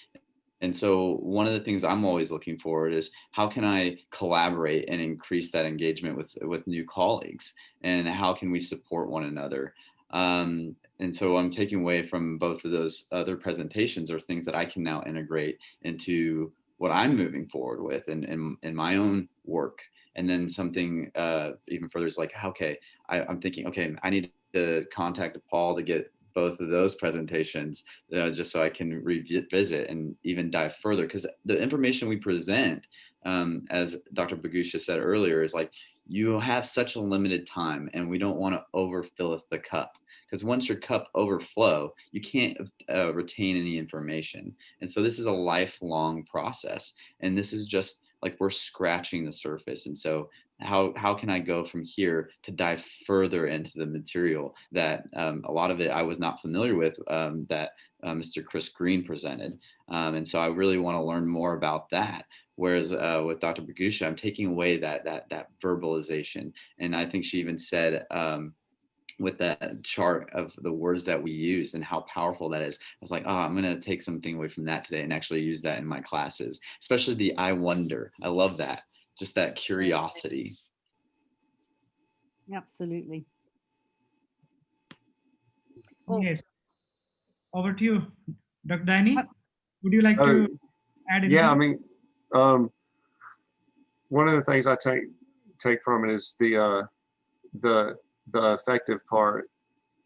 C: And so one of the things I'm always looking forward is how can I collaborate and increase that engagement with new colleagues, and how can we support one another? And so I'm taking away from both of those other presentations are things that I can now integrate into what I'm moving forward with in my own work. And then something even further is like, okay, I'm thinking, okay, I need to contact Paul to get both of those presentations just so I can revisit and even dive further, because the information we present, as Dr. Bogusia said earlier, is like, you have such a limited time and we don't want to overfill the cup, because once your cup overflow, you can't retain any information. And so this is a lifelong process, and this is just like we're scratching the surface. And so how can I go from here to dive further into the material that a lot of it I was not familiar with, that Mr. Chris Green presented. And so I really want to learn more about that. Whereas with Dr. Bogusia, I'm taking away that verbalization. And I think she even said, with that chart of the words that we use and how powerful that is, I was like, oh, I'm going to take something away from that today and actually use that in my classes, especially the I wonder. I love that. Just that curiosity.
D: Absolutely.
A: Yes. Over to you, Dr. Danny. Would you like to add anything?
B: Yeah, I mean, one of the things I take from it is the effective part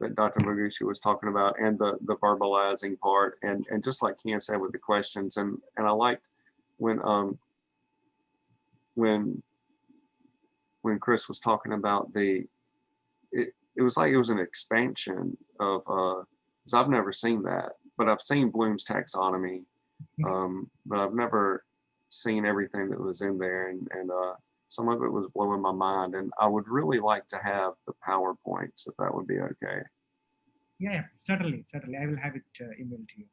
B: that Dr. Bogusia was talking about, and the verbalizing part, and just like Ken said with the questions, and I liked when Chris was talking about it was like it was an expansion of because I've never seen that, but I've seen Bloom's taxonomy, but I've never seen everything that was in there, and some of it was blowing my mind, and I would really like to have the PowerPoints, if that would be okay.
A: Yeah, certainly. I will have it emailed to you.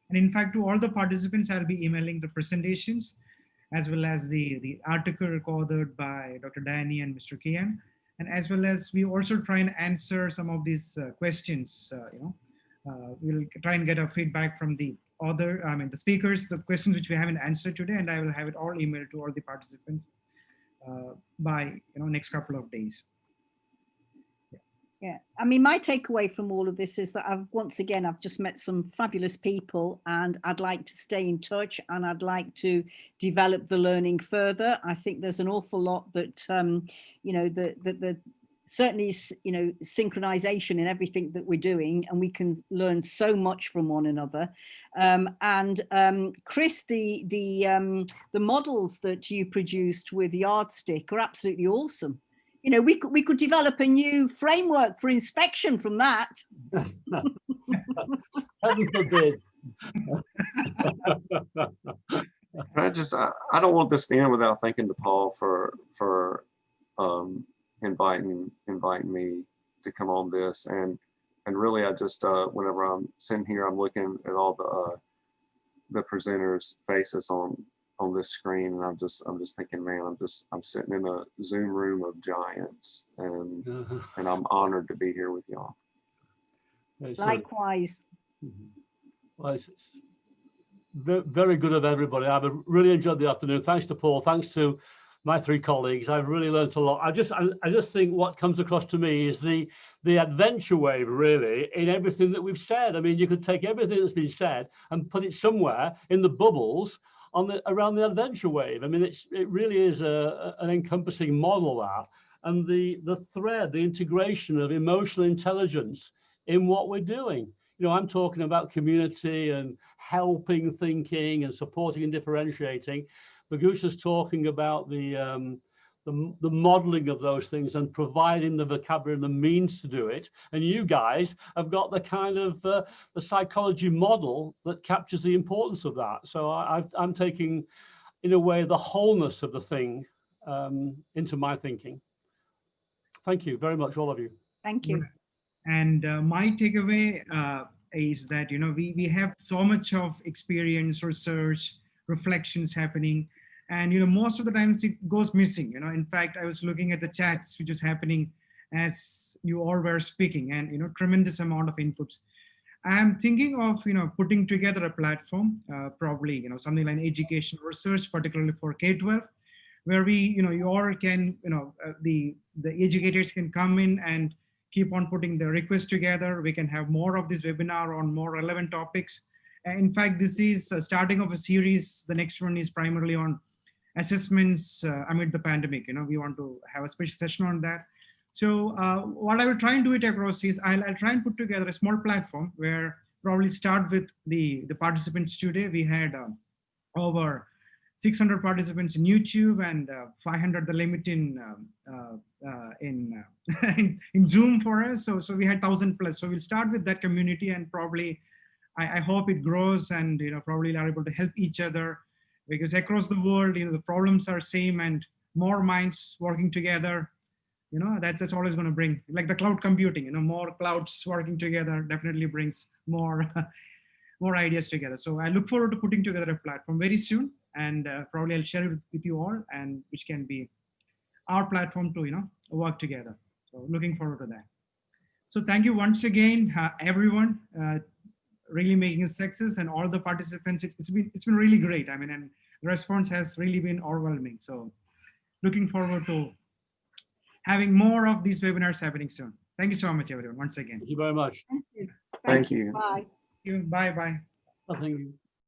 A: And in fact, to all the participants, I'll be emailing the presentations as well as the article recorded by Dr. Danny and Mr. Kian, and as well as we also try and answer some of these questions. We'll try and get a feedback from the the speakers, the questions which we haven't answered today, and I will have it all emailed to all the participants by next couple of days.
D: Yeah, I mean, my takeaway from all of this is that I've just met some fabulous people, and I'd like to stay in touch, and I'd like to develop the learning further. I think there's an awful lot that, certainly, synchronization in everything that we're doing, and we can learn so much from one another. Chris, the models that you produced with the yardstick are absolutely awesome. We could develop a new framework for inspection from that.
E: Heaven forbid.
B: I don't want this to end without thanking to Paul for inviting me to come on this, and really I just whenever I'm sitting here, I'm looking at all the presenters' faces on this screen, and I'm just thinking, man, I'm sitting in a Zoom room of giants, and I'm honored to be here with y'all.
D: Likewise.
E: Well, it's very good of everybody. I've really enjoyed the afternoon. Thanks to Paul. Thanks to my three colleagues. I've really learned a lot. I just think what comes across to me is the adventure wave, really, in everything that we've said. I mean, you could take everything that's been said and put it somewhere in the bubbles around the adventure wave. I mean, it really is an encompassing model, that, and the thread, the integration of emotional intelligence in what we're doing. I'm talking about community and helping thinking and supporting and differentiating. Bogusia's talking about the modeling of those things and providing the vocabulary and the means to do it. And you guys have got the kind of the psychology model that captures the importance of that. So I'm taking, in a way, the wholeness of the thing into my thinking. Thank you very much, all of you.
D: Thank you.
A: And my takeaway is that, we have so much of experience, research, reflections happening. And, most of the times it goes missing. In fact, I was looking at the chats, which is happening as you all were speaking, and, tremendous amount of inputs. I'm thinking of, putting together a platform, probably, something like education research, particularly for K-12, where we, you all can, the educators can come in and, keep on putting the requests together. We can have more of this webinar on more relevant topics. In fact, this is a starting of a series. The next one is primarily on assessments amid the pandemic. We want to have a special session on that. So what I will try and do it across is I'll try and put together a small platform where probably start with the participants today. We had over 600 participants in YouTube and 500 the limit in in Zoom for us. So we had 1,000 plus. So we'll start with that community, and probably I hope it grows, and probably are able to help each other, because across the world the problems are same, and more minds working together, that's always going to bring, like the cloud computing, more clouds working together definitely brings more more ideas together. So I look forward to putting together a platform very soon, and probably I'll share it with you all, and which can be our platform to work together. So looking forward to that. So thank you once again, everyone, really making a success, and all the participants. It's been really great. I mean, and the response has really been overwhelming. So looking forward to having more of these webinars happening soon. Thank you so much, everyone, once again.
E: Thank you very much.
D: Thank you.
B: Thank you.
D: Bye.
A: Bye bye.
E: Nothing.